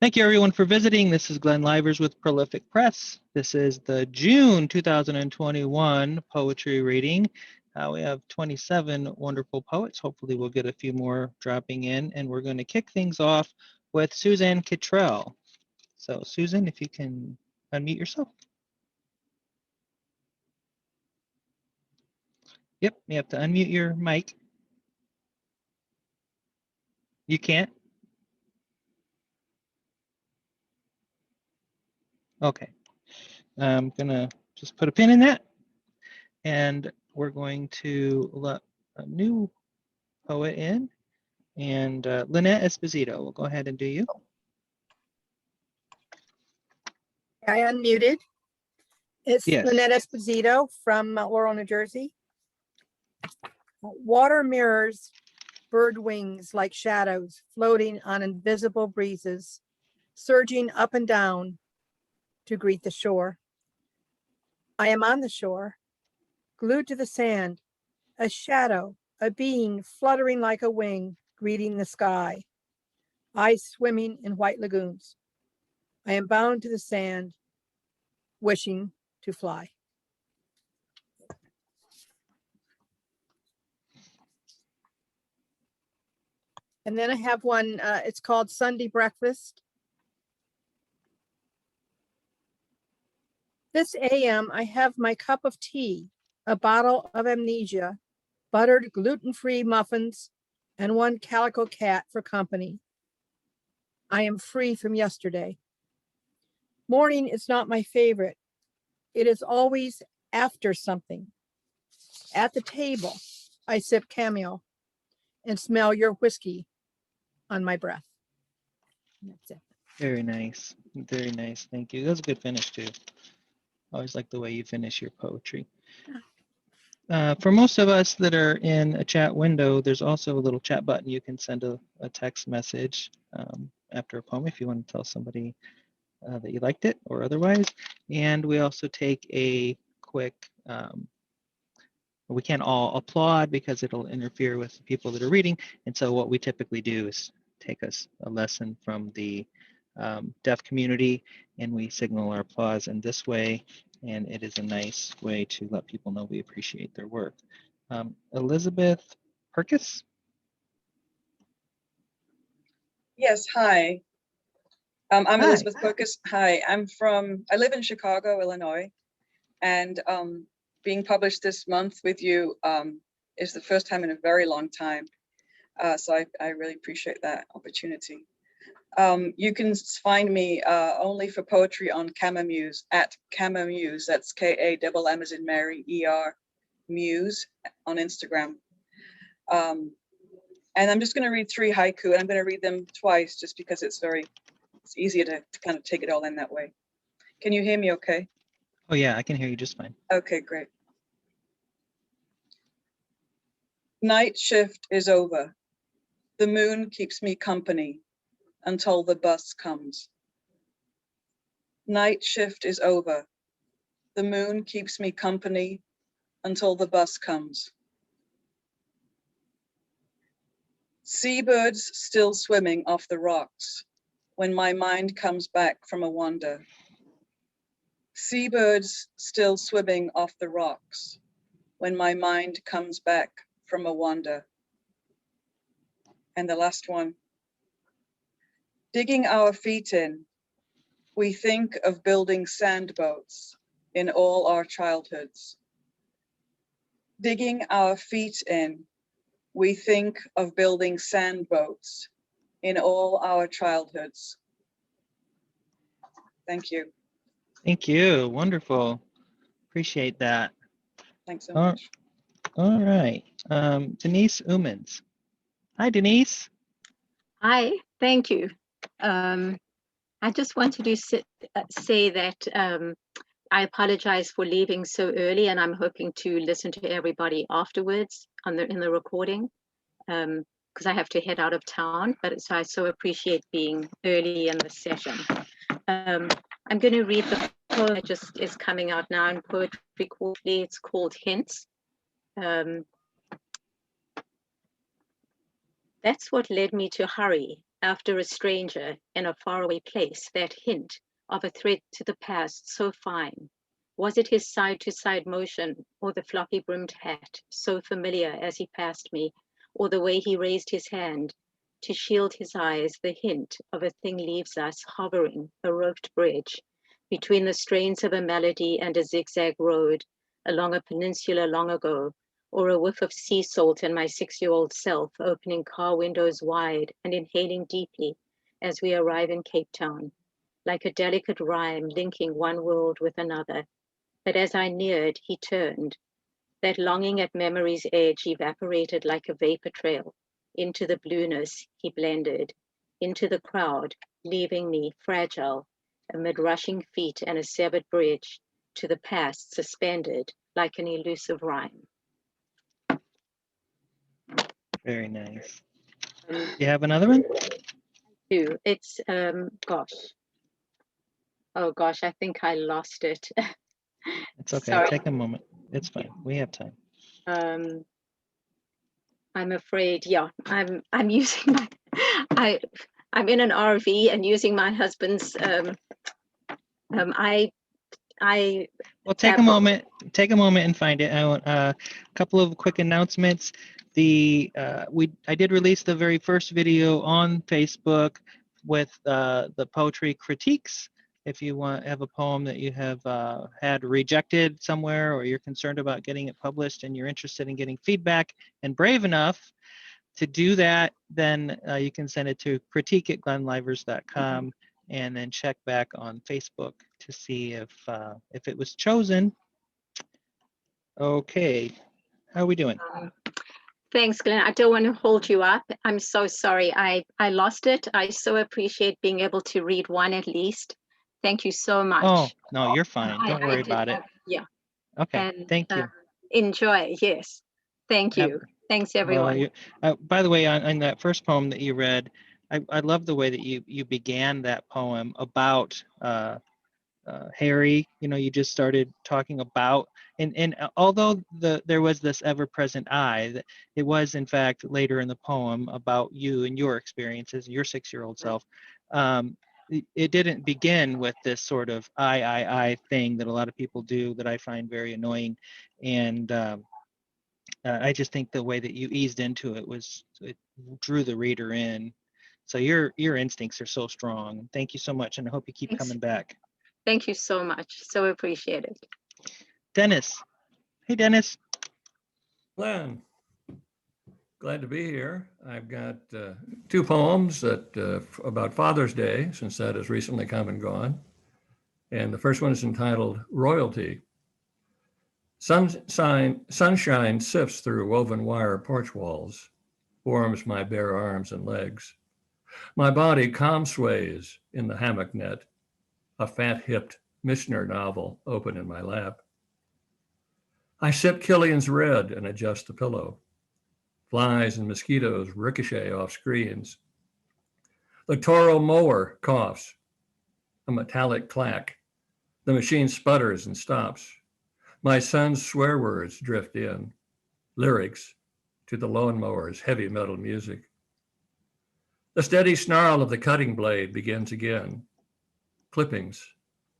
Thank you, everyone, for visiting. This is Glenn Lyvers with Prolific Press. This is the June 2021 poetry reading. We have 27 wonderful poets. Hopefully, we'll get a few more dropping in, and we're going to kick things off with Suzanne Cattrell. So, Susan, if you can unmute yourself. Yep, you have to unmute your mic. You can't? Okay. I'm going to just put a pin in that. And we're going to let a new poet in. And Lynette Esposito, we'll go ahead and do you. I unmuted. It's Yes. Lynette Esposito from Laurel, New Jersey. Water mirrors bird wings like shadows floating on invisible breezes, surging up and down to greet the shore. I am on the shore, glued to the sand, a shadow, a being fluttering like a wing, greeting the sky. Eyes swimming in white lagoons. I am bound to the sand, wishing to fly. And then I have one, it's called Sunday Breakfast. This AM, I have my cup of tea, a bottle of amnesia, buttered gluten-free muffins, and one calico cat for company. I am free from yesterday. Morning is not my favorite. It is always after something. At the table, I sip cameo and smell your whiskey on my breath. And that's it. Very nice. Very nice. Thank you. That was a good finish, too. Always like the way you finish your poetry. For most of us that are in a chat window, there's also a little chat button. You can send a text message after a poem if you want to tell somebody that you liked it or otherwise. And we also take a quick, we can't all applaud because it'll interfere with the people that are reading. And so what we typically do is take us a lesson from the deaf community, and we signal our applause in this way. And it is a nice way to let people know we appreciate their work. Elizabeth Perkins? Yes, hi. I'm Hi. Elizabeth Perkins. Hi, I live in Chicago, Illinois, and being published this month with you is the first time in a very long time. So I really appreciate that opportunity. You can find me only for poetry on Camamuse, at Camamuse, that's K-A-M-M as in Mary, E-R, Muse on Instagram. And I'm just going to read 3 haiku, and I'm going to read them twice just because it's easier to kind of take it all in that way. Can you hear me okay? Oh yeah, I can hear you just fine. Okay, great. Night shift is over. The moon keeps me company until the bus comes. Night shift is over. The moon keeps me company until the bus comes. Seabirds still swimming off the rocks when my mind comes back from a wander. Seabirds still swimming off the rocks when my mind comes back from a wander. And the last one. Digging our feet in, we think of building sand boats in all our childhoods. Digging our feet in, we think of building sand boats in all our childhoods. Thank you. Thank you. Wonderful. Appreciate that. Thanks so much. All right. Denise Owens. Hi, Denise. Hi, thank you. I just wanted to say that I apologize for leaving so early, and I'm hoping to listen to everybody afterwards in the recording, because I have to head out of town. But I so appreciate being early in the session. I'm going to read the poem that just is coming out now in Poetry Quarterly. It's called Hints. That's what led me to hurry after a stranger in a faraway place, that hint of a thread to the past so fine? Was it his side-to-side motion, or the floppy-brimmed hat, so familiar as he passed me, or the way he raised his hand to shield his eyes? The hint of a thing leaves us hovering, a roped bridge, between the strains of a melody and a zigzag road, along a peninsula long ago, or a whiff of sea salt in my 6-year-old self, opening car windows wide and inhaling deeply as we arrive in Cape Town, like a delicate rhyme linking one world with another. But as I neared, he turned. That longing at memory's edge evaporated like a vapor trail. Into the blueness he blended, into the crowd, leaving me fragile amid rushing feet and a severed bridge to the past, suspended like an elusive rhyme. Very nice. You have another one? It's gosh. Oh gosh, I think I lost it. It's okay. Sorry. Take a moment. It's fine. We have time. I'm afraid, yeah, I'm using I'm in an RV and using my husband's Well, take a moment and find it. I want a couple of quick announcements. I did release the very first video on Facebook with the poetry critiques. If you have a poem that you have had rejected somewhere, or you're concerned about getting it published and you're interested in getting feedback and brave enough to do that, then you can send it to critique@glenlyvers.com and then check back on Facebook to see if it was chosen. Okay, how are we doing? Thanks, Glenn. I don't want to hold you up. I'm so sorry. I lost it. I so appreciate being able to read one at least. Thank you so much. Oh, no, you're fine. Don't worry did about it. that. Yeah. Okay, And thank you. enjoy. Yes. Thank you. Thanks, everyone. By the way, on that first poem that you read, I love the way that you began that poem about Harry. You know, you just started talking about, and although there was this ever-present I, that it was in fact later in the poem about you and your experiences, your 6-year-old self. It didn't begin with this sort of I thing that a lot of people do that I find very annoying, and I just think the way that you eased into it drew the reader in. So your instincts are so strong. Thank you so much, and I hope you keep coming back. Thank you so much. So appreciate it. Dennis. Hey, Dennis. Glenn, glad to be here. I've got 2 poems about Father's Day, since that has recently come and gone. And the first one is entitled Royalty. Sunshine sifts through woven wire porch walls, warms my bare arms and legs. My body calm sways in the hammock net, a fat-hipped Mishner novel open in my lap. I sip Killian's Red and adjust the pillow. Flies and mosquitoes ricochet off screens. The Toro mower coughs, a metallic clack. The machine sputters and stops. My son's swear words drift in, lyrics to the lawnmower's heavy metal music. The steady snarl of the cutting blade begins again. Clippings,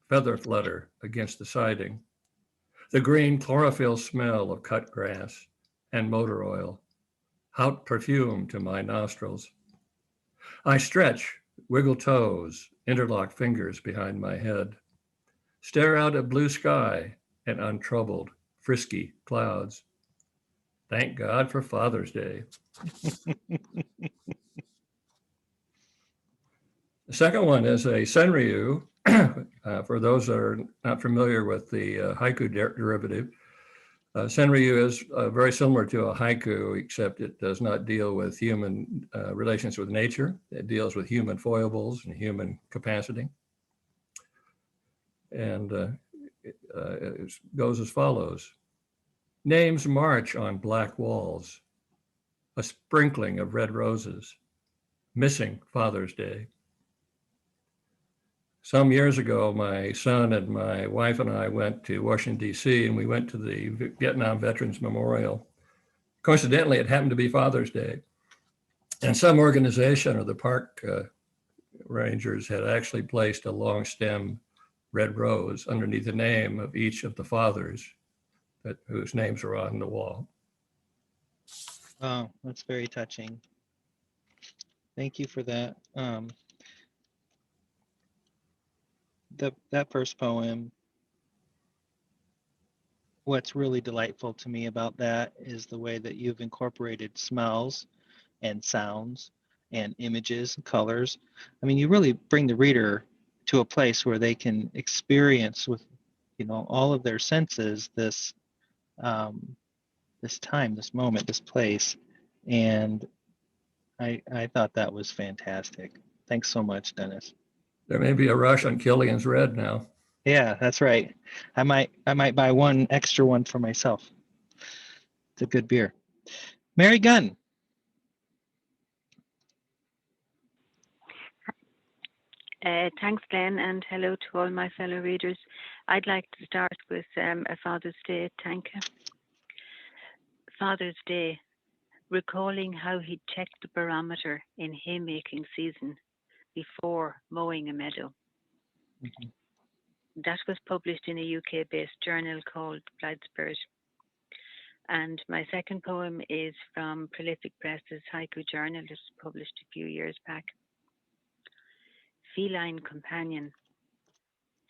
feather flutter against the siding. The green chlorophyll smell of cut grass and motor oil, hot perfume to my nostrils. I stretch, wiggle toes, interlock fingers behind my head, stare out at blue sky and untroubled, frisky clouds. Thank God for Father's Day. The second one is a senryu. For those that are not familiar with the haiku derivative, senryu is very similar to a haiku, except it does not deal with human relations with nature. It deals with human foibles and human capacity. And it goes as follows. Names march on black walls, a sprinkling of red roses, missing Father's Day. Some years ago, my son and my wife and I went to Washington, D.C., and we went to the Vietnam Veterans Memorial. Coincidentally, it happened to be Father's Day. And some organization or the park rangers had actually placed a long stem red rose underneath the name of each of the fathers whose names are on the wall. Oh, that's very touching. Thank you for that. That first poem, what's really delightful to me about that is the way that you've incorporated smells and sounds and images and colors. I mean, you really bring the reader to a place where they can experience with, all of their senses this time, this moment, this place. And I thought that was fantastic. Thanks so much, Dennis. There may be a rush on Killian's Red now. Yeah, that's right. I might buy one extra one for myself. It's a good beer. Mary Gunn. Thanks, Glenn, and hello to all my fellow readers. I'd like to start with a Father's Day thank you. Father's Day, recalling how he checked the barometer in haymaking season before mowing a meadow. Mhm. That was published in a UK-based journal called Blind Spirit. And my second poem is from Prolific Press's Haiku Journal, that was published a few years back. Feline companion,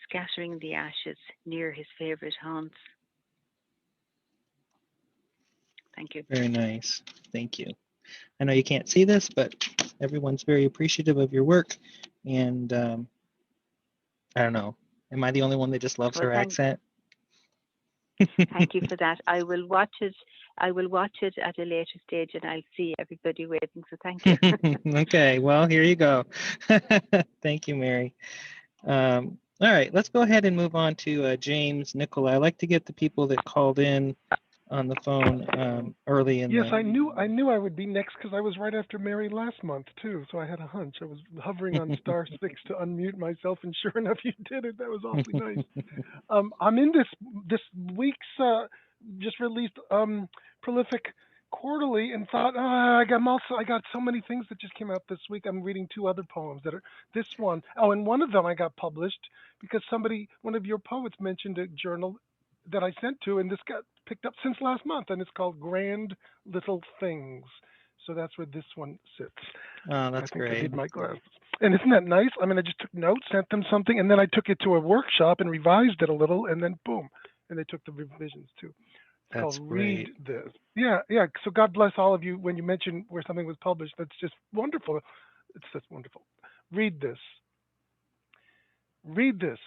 scattering the ashes near his favorite haunts. Thank you. Very nice. Thank you. I know you can't see this, but everyone's very appreciative of your work. And I don't know. Am I the only one that just loves Well, her accent? Thank you for that. I will watch it. I will watch it at a later stage, and I'll see everybody waiting. So thank you. Okay, well, here you go. Thank you, Mary. All right, let's go ahead and move on to James, Nicola. I like to get the people that called in on the phone early in Yes, the... I knew I would be next because I was right after Mary last month too, so I had a hunch. I was hovering on star 6 to unmute myself, and sure enough, you did it. That was awfully nice. I'm in this week's just released Prolific Quarterly, and thought, I got so many things that just came out this week. I'm reading 2 other poems that are this one. Oh, and one of them I got published because one of your poets mentioned a journal that I sent to, and this got picked up since last month, and it's called Grand Little Things. So that's where this one sits. Oh, that's I think great. I need my glasses. And isn't that nice? I mean, I just took notes, sent them something, and then I took it to a workshop and revised it a little, and then boom, and they took the revisions too. It's That's called great. Read This. Yeah, yeah. So God bless all of you when you mention where something was published. That's just wonderful. It's just wonderful. Read this. Read this,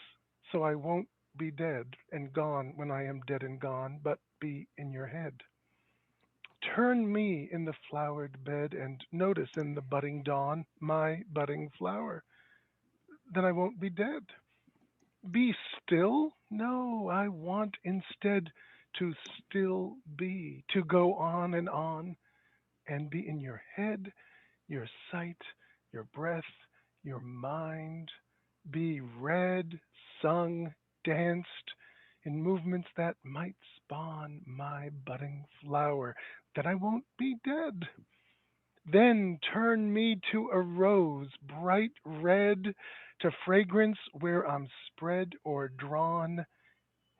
so I won't be dead and gone when I am dead and gone, but be in your head. Turn me in the flowered bed and notice in the budding dawn my budding flower. Then I won't be dead. Be still? No, I want instead to still be, to go on and be in your head, your sight, your breath, your mind. Be read, sung, danced in movements that might spawn my budding flower, that I won't be dead. Then turn me to a rose, bright red, to fragrance where I'm spread or drawn.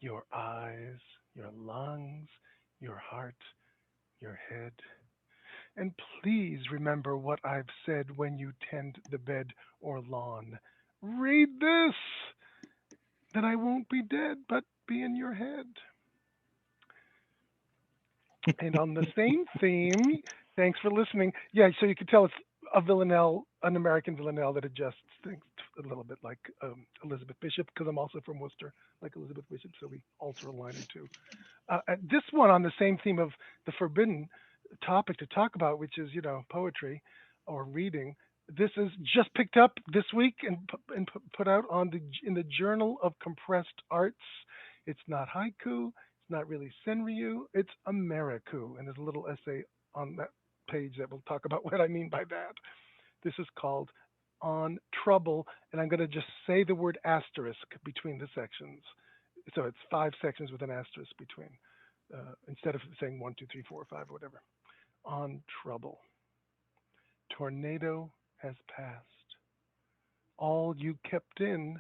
Your eyes, your lungs, your heart, your head. And please remember what I've said when you tend the bed or lawn. Read this, then I won't be dead, but be in your head. And on the same theme, thanks for listening. Yeah, so you can tell it's a villanelle, an American villanelle that adjusts things a little bit like Elizabeth Bishop, because I'm also from Worcester, like Elizabeth Bishop, so we alter a line or two. This one on the same theme of the forbidden topic to talk about, which is, poetry or reading. This is just picked up this week and put out in the Journal of Compressed Arts. It's not haiku. It's not really senryu. It's Ameriku. And there's a little essay on that page that will talk about what I mean by that. This is called On Trouble. And I'm going to just say the word asterisk between the sections. So it's 5 sections with an asterisk between, instead of saying 1, 2, 3, 4, 5, or whatever. On trouble. tornado has passed. All you kept in,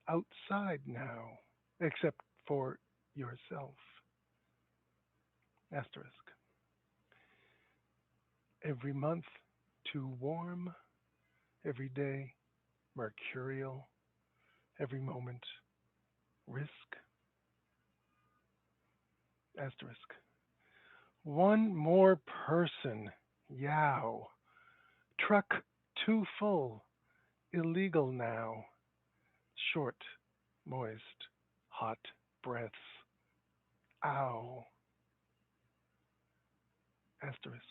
outside now, except for yourself. Asterisk. Every month, too warm. Every day, mercurial. Every moment, risk. Asterisk. One more person, yow. Truck too full, illegal now. Short, moist, hot breaths. Ow. Asterisk.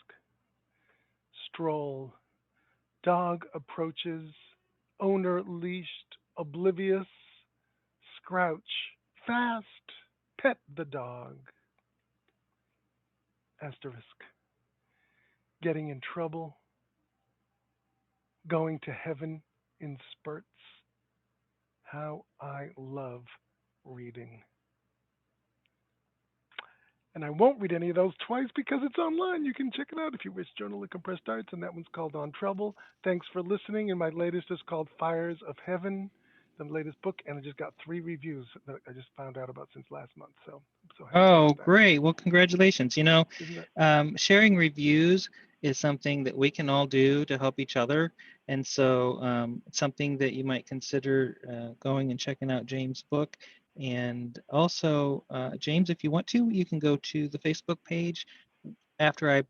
Stroll. Dog approaches. Owner leashed, oblivious. Scrouch. Fast. Pet the dog. Asterisk. Getting in trouble. Going to heaven in spurts. How I love reading. And I won't read any of those twice because it's online. You can check it out if you wish. Journal of Compressed Arts, and that one's called On Trouble. Thanks for listening. And my latest is called Fires of Heaven, the latest book. And I just got 3 reviews that I just found out about since last month. So I'm so happy Oh, about that. great. Well, congratulations. You know, Isn't that? sharing reviews is something that we can all do to help each other. And so it's something that you might consider going and checking out James' book. And also, James, if you want to, you can go to the Facebook page after I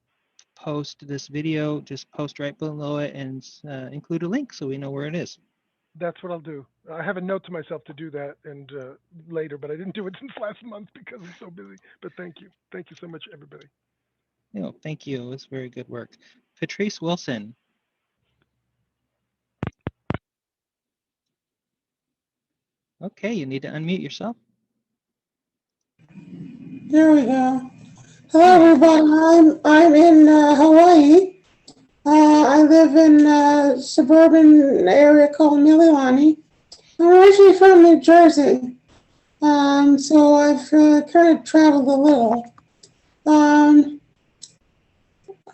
post this video, just post right below it and include a link so we know where it is. That's what I'll do. I have a note to myself to do that and later, but I didn't do it since last month because I'm so busy. But thank you. Thank you so much, everybody. You know, thank you. It was very good work. Patrice Wilson. Okay, you need to unmute yourself. There we go. Hello, everybody. I'm in Hawaii. I live in a suburban area called Mililani. I'm originally from New Jersey, so I've kind of traveled a little.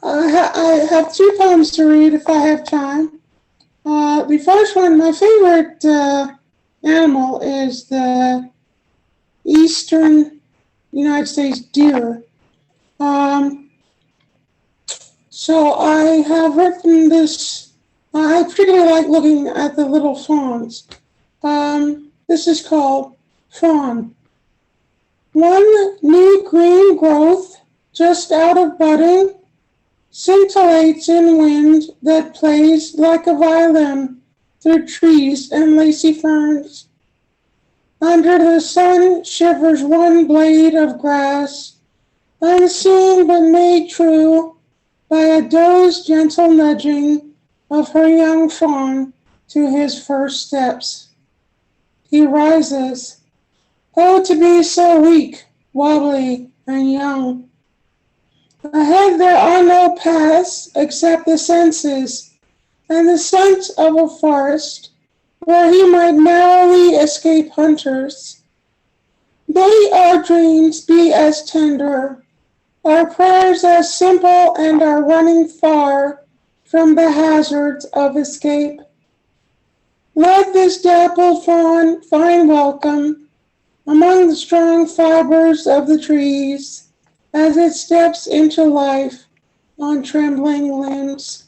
I have 2 poems to read if I have time. The first one, my favorite animal is the eastern United States deer. So I have written this. I particularly like looking at the little fawns. This is called Fawn. One new green growth, just out of budding, scintillates in wind that plays like a violin through trees and lacy ferns. Under the sun shivers one blade of grass, unseen but made true by a doe's gentle nudging of her young fawn to his first steps. He rises. Oh, to be so weak, wobbly, and young. Ahead there are no paths except the senses and the scent of a forest where he might narrowly escape hunters. May our dreams be as tender, our prayers as simple, and our running far from the hazards of escape. Let this dappled fawn find welcome among the strong fibers of the trees as it steps into life on trembling limbs.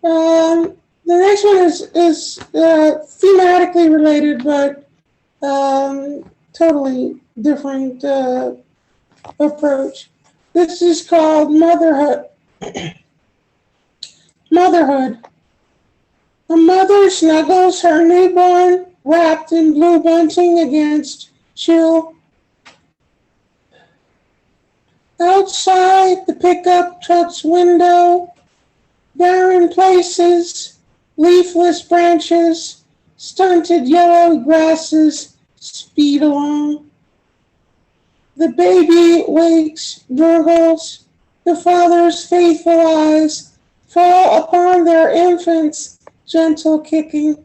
The next one is thematically related, but totally different approach. This is called Motherhood. Motherhood. A mother snuggles her newborn wrapped in blue bunting against chill. Outside the pickup truck's window, barren places, leafless branches, stunted yellow grasses speed along. The baby wakes, gurgles, the father's faithful eyes fall upon their infant's gentle kicking.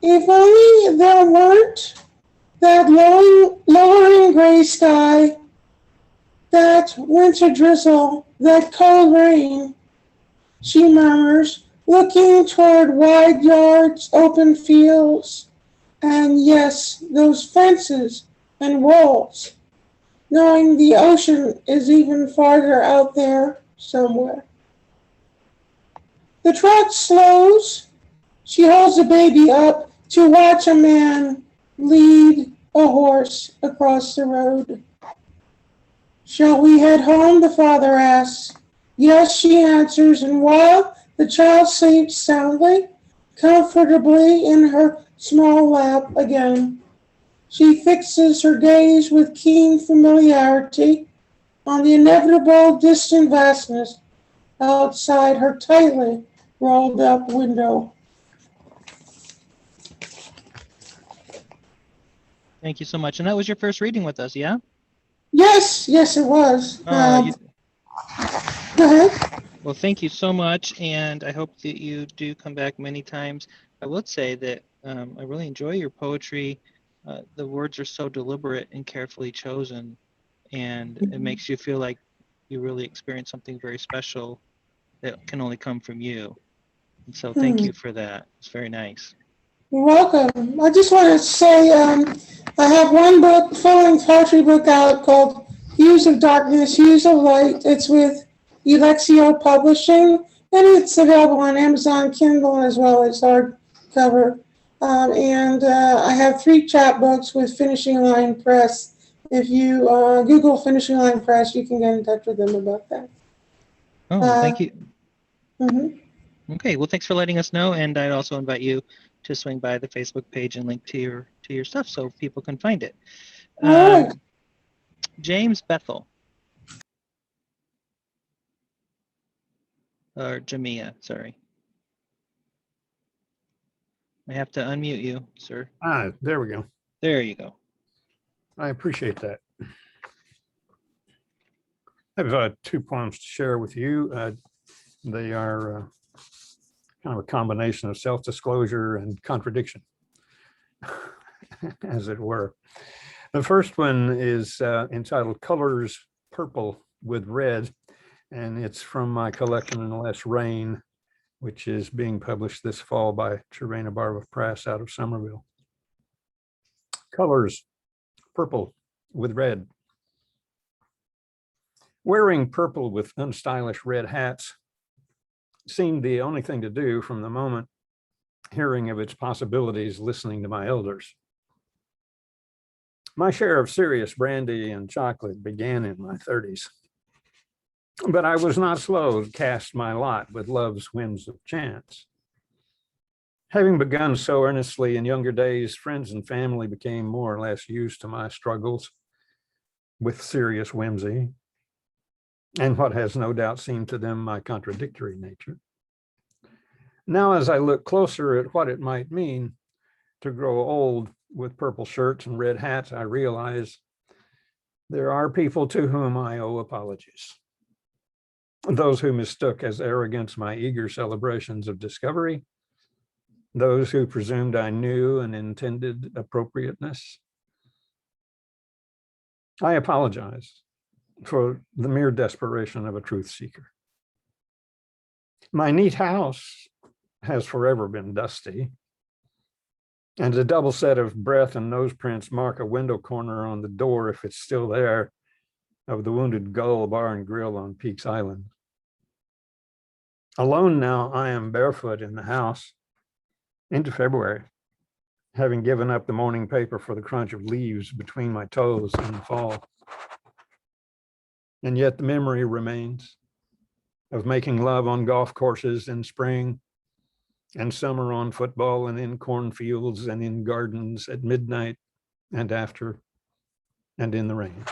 If only there weren't that lowering gray sky, that winter drizzle, that cold rain, she murmurs, looking toward wide yards, open fields, and yes, those fences and walls, knowing the ocean is even farther out there somewhere. The trot slows. She holds the baby up to watch a man lead a horse across the road. Shall we head home? The father asks. Yes, she answers, and while the child sleeps soundly, comfortably in her small lap again, she fixes her gaze with keen familiarity on the inevitable distant vastness outside her tightly rolled up window. Thank you so much. And that was your first reading with us, yeah? Yes, it was. Go ahead. Well, thank you so much, and I hope that you do come back many times. I would say that I really enjoy your poetry. The words are so deliberate and carefully chosen, and it makes you feel like you really experience something very special that can only come from you. And so thank you for that. It's very nice. You're welcome. I just want to say I have one book, full-length poetry book out called Hues of Darkness, Hues of Light. It's with Elexio Publishing, and it's available on Amazon Kindle as well as hardcover. And I have 3 chapbooks with Finishing Line Press. If you Google Finishing Line Press, you can get in touch with them about that. Oh, thank you. Mm-hmm. Okay, well, thanks for letting us know, and I'd also invite you to swing by the Facebook page and link to your stuff so people can find it. All right. James Bethel. Or Jamia, sorry. I have to unmute you, sir. There we go. There you go. I appreciate that. I have 2 poems to share with you. They are kind of a combination of self-disclosure and contradiction, as it were. The first one is entitled Colors Purple with Red, and it's from my collection In Less Rain, which is being published this fall by Cherena-Barba Press out of Somerville. Colors purple with red. Wearing purple with unstylish red hats seemed the only thing to do from the moment hearing of its possibilities, listening to my elders. My share of serious brandy and chocolate began in my 30s, but I was not slow to cast my lot with love's winds of chance. Having begun so earnestly in younger days, friends and family became more or less used to my struggles with serious whimsy, and what has no doubt seemed to them my contradictory nature. Now, as I look closer at what it might mean to grow old with purple shirts and red hats, I realize there are people to whom I owe apologies. Those who mistook as arrogance my eager celebrations of discovery, those who presumed I knew and intended appropriateness. I apologize for the mere desperation of a truth seeker. My neat house has forever been dusty, and a double set of breath and nose prints mark a window corner on the door, if it's still there, of the Wounded Gull Bar and Grill on Peaks Island. Alone now, I am barefoot in the house into February, having given up the morning paper for the crunch of leaves between my toes in the fall. And yet the memory remains of making love on golf courses in spring and summer on football and in cornfields and in gardens at midnight and after and in the rain.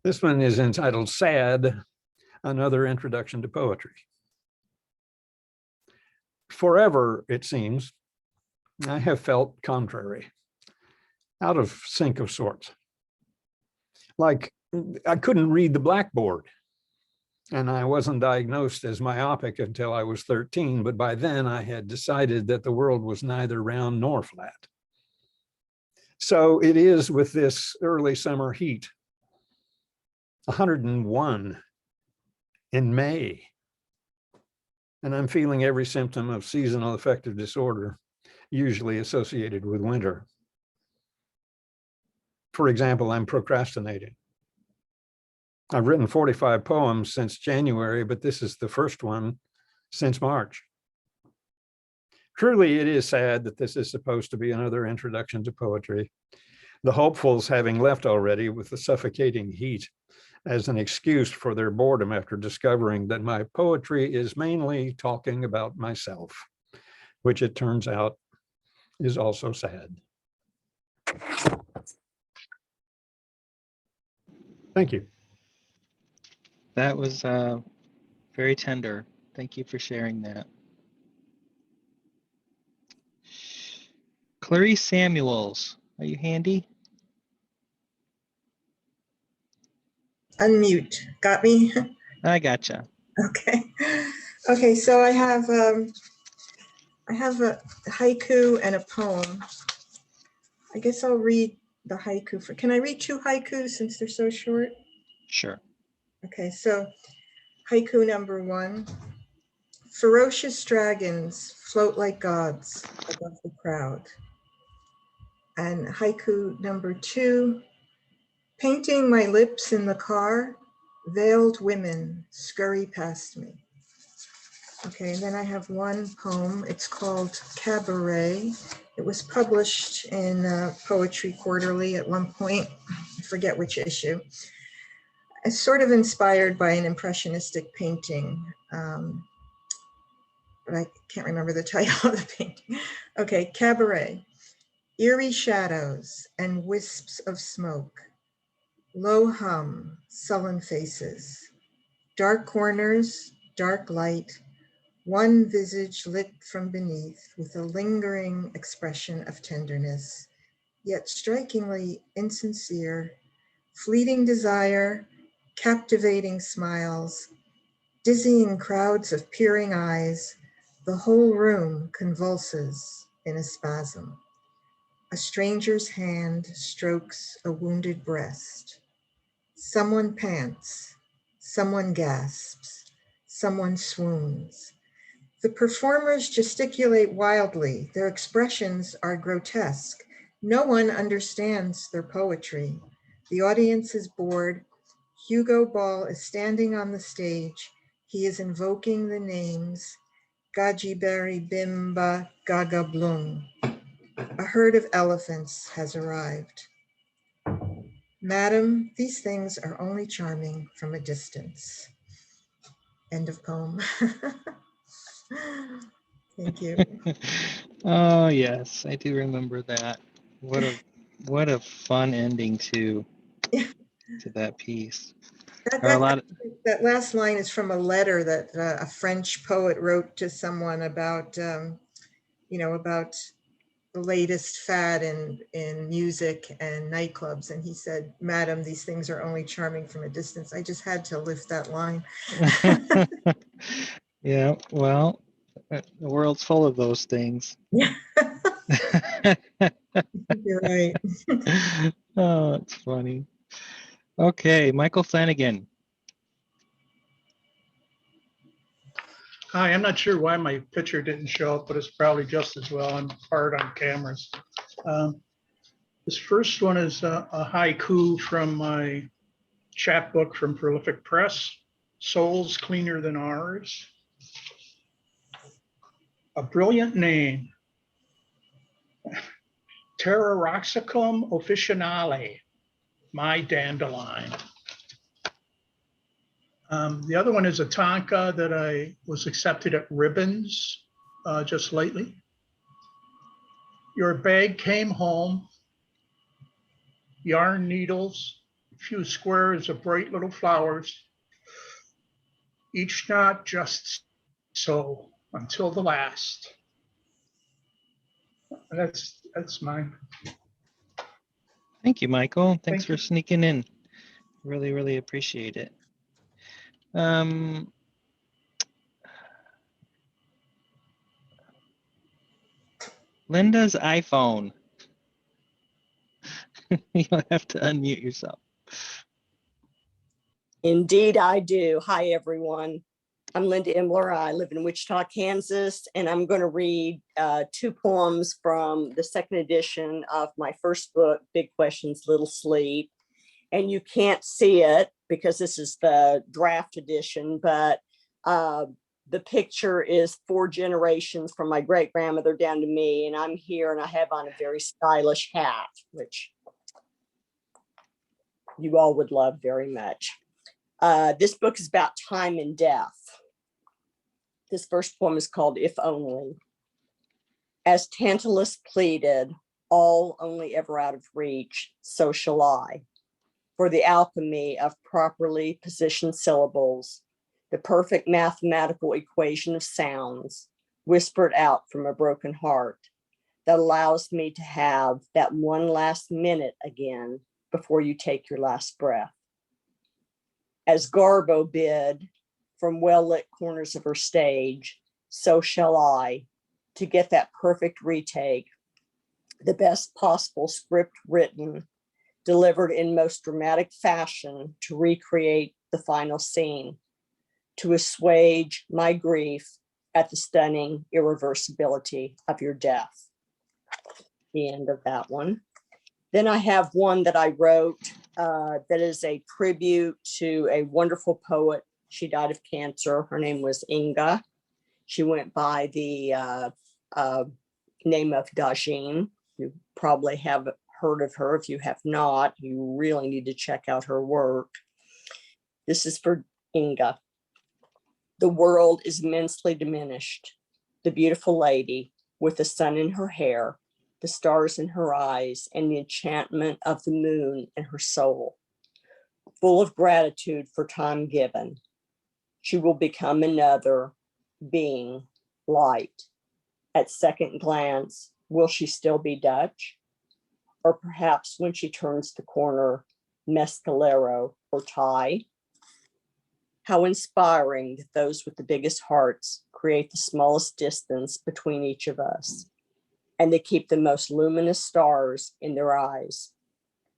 This one is entitled Sad, Another Introduction to Poetry. Forever, it seems, I have felt contrary, out of sync of sorts. Like I couldn't read the blackboard. And I wasn't diagnosed as myopic until I was 13, but by then I had decided that the world was neither round nor flat. So it is with this early summer heat. 101 in May. And I'm feeling every symptom of seasonal affective disorder, usually associated with winter. For example, I'm procrastinating. I've written 45 poems since January, but this is the first one since March. Truly, it is sad that this is supposed to be another introduction to poetry. The hopefuls having left already with the suffocating heat as an excuse for their boredom after discovering that my poetry is mainly talking about myself, which it turns out is also sad. Thank you. That was very tender. Thank you for sharing that. Clarice Samuels, are you handy? Unmute. Got me? I gotcha. Okay. Okay, so I have a haiku and a poem. I guess I'll read the haiku for. Can I read 2 haikus since they're so short? Sure. Okay, so haiku number 1. Ferocious dragons float like gods above the crowd. And haiku number 2. Painting my lips in the car, veiled women scurry past me. Okay, and then I have one poem. It's called Cabaret. It was published in Poetry Quarterly at one point. I forget which issue. It's sort of inspired by an impressionistic painting, but I can't remember the title of the painting. Okay, Cabaret. Eerie shadows and wisps of smoke. Low hum, sullen faces. Dark corners, dark light. One visage lit from beneath with a lingering expression of tenderness, yet strikingly insincere, fleeting desire, captivating smiles, dizzying crowds of peering eyes, the whole room convulses in a spasm. A stranger's hand strokes a wounded breast. Someone pants, someone gasps, someone swoons. The performers gesticulate wildly. Their expressions are grotesque. No one understands their poetry. The audience is bored. Hugo Ball is standing on the stage. He is invoking the names Gajiberi Bimba Gaga Blung. A herd of elephants has arrived. Madam, these things are only charming from a distance. End of poem. Thank you. Oh yes, I do remember that. What a fun ending to that piece. There are a lot of, That last line is from a letter that a French poet wrote to someone about, about the latest fad in music and nightclubs. And he said, Madam, these things are only charming from a distance. I just had to lift that line. yeah, well, the world's full of those things. Yeah. You're right. Oh, it's funny. Okay, Michael Flanagan. Hi, I'm not sure why my picture didn't show up, but it's probably just as well. I'm hard on cameras. This first one is a haiku from my chapbook from Prolific Press, Souls Cleaner Than Ours. A brilliant name, Pteroxycum officinale, my dandelion. The other one is a tanka that I was accepted at Ribbons just lately. Your bag came home, yarn needles, a few squares of bright little flowers, each knot just so until the last. That's mine. Thank you, Michael. Thanks Thank for you. sneaking in. Really, really appreciate it. Linda's iPhone. You'll have to unmute yourself. Indeed, I do. Hi, everyone. I'm Linda Imler. I live in Wichita, Kansas, and I'm going to read 2 poems from the second edition of my first book, Big Questions, Little Sleep. And you can't see it because this is the draft edition, but the picture is 4 generations from my great grandmother down to me. And I'm here and I have on a very stylish hat, which you all would love very much. This book is about time and death. This first poem is called If Only. As Tantalus pleaded, all only ever out of reach, so shall I. For the alchemy of properly positioned syllables, the perfect mathematical equation of sounds whispered out from a broken heart that allows me to have that one last minute again before you take your last breath. As Garbo bid from well-lit corners of her stage, so shall I, to get that perfect retake, the best possible script written, delivered in most dramatic fashion to recreate the final scene, to assuage my grief at the stunning irreversibility of your death. The end of that one. Then I have one that I wrote that is a tribute to a wonderful poet. She died of cancer. Her name was Inga. She went by the name of Dajin. You probably have heard of her. If you have not, you really need to check out her work. This is for Inga. The world is immensely diminished. The beautiful lady with the sun in her hair, the stars in her eyes, and the enchantment of the moon in her soul. Full of gratitude for time given, she will become another being, light. At second glance, will she still be Dutch? Or perhaps when she turns the corner, Mescalero or Thai? How inspiring that those with the biggest hearts create the smallest distance between each of us, and they keep the most luminous stars in their eyes.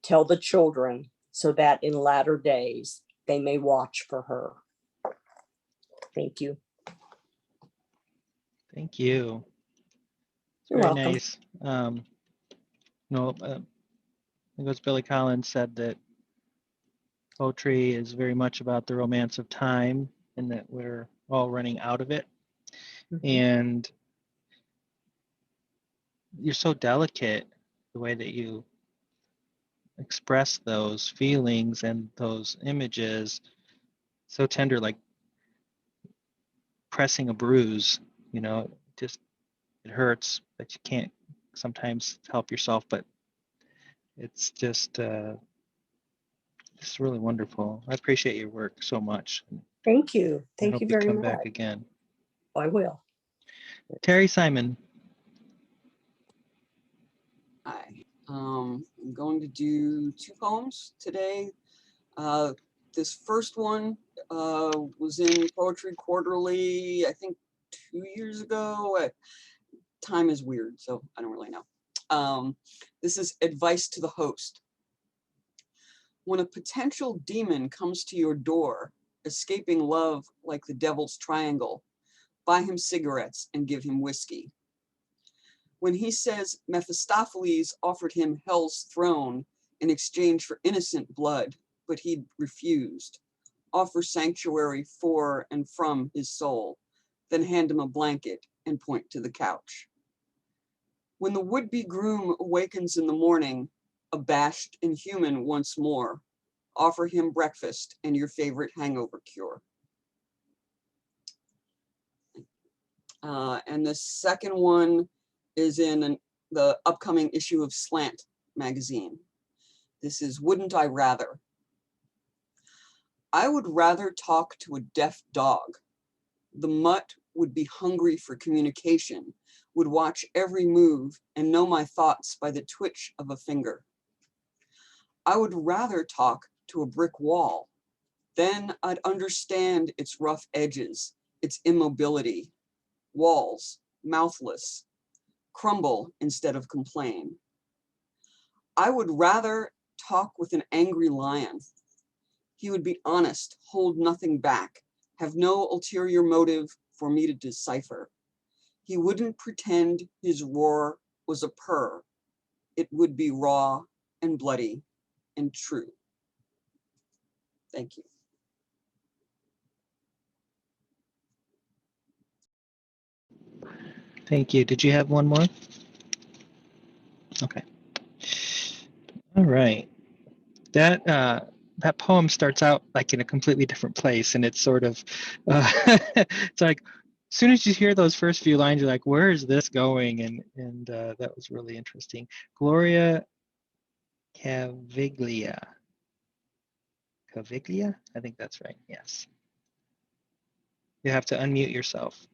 Tell the children so that in latter days they may watch for her. Thank you. Thank you. You're Very welcome. nice. I think it was Billy Collins said that poetry is very much about the romance of time and that we're all running out of it. Mhm. And you're so delicate the way that you express those feelings and those images, so tender, like pressing a bruise, just it hurts, but you can't sometimes help yourself, but it's just really wonderful. I appreciate your work so much. Thank you. I Thank hope you you very come much. back again. I will. Terry Simon. Hi, I'm going to do 2 poems today. This first one was in Poetry Quarterly, I think 2 years ago. Time is weird, so I don't really know. This is Advice to the Host. When a potential demon comes to your door, escaping love like the devil's triangle, buy him cigarettes and give him whiskey. When he says Mephistopheles offered him hell's throne in exchange for innocent blood, but he refused, offer sanctuary for and from his soul, then hand him a blanket and point to the couch. When the would-be groom awakens in the morning, abashed and human once more, offer him breakfast and your favorite hangover cure. And the second one is in the upcoming issue of Slant magazine. This is Wouldn't I Rather? I would rather talk to a deaf dog. The mutt would be hungry for communication, would watch every move and know my thoughts by the twitch of a finger. I would rather talk to a brick wall. Then I'd understand its rough edges, its immobility, walls, mouthless, crumble instead of complain. I would rather talk with an angry lion. He would be honest, hold nothing back, have no ulterior motive for me to decipher. He wouldn't pretend his roar was a purr. It would be raw and bloody and true. Thank you. Thank you. Did you have one more? Okay. All right. That poem starts out like in a completely different place, and it's sort of it's like as soon as you hear those first few lines, you're like, where is this going? And that was really interesting. Gloria Caviglia. Caviglia? I think that's right. Yes. You have to unmute yourself.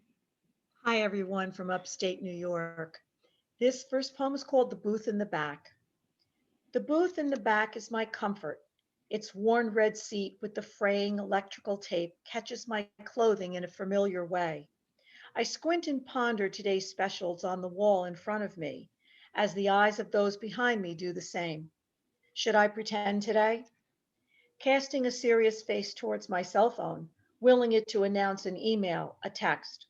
Hi, everyone from upstate New York. This first poem is called The Booth in the Back. The booth in the back is my comfort. Its worn red seat with the fraying electrical tape catches my clothing in a familiar way. I squint and ponder today's specials on the wall in front of me, as the eyes of those behind me do the same. Should I pretend today? Casting a serious face towards my cell phone, willing it to announce an email, a text.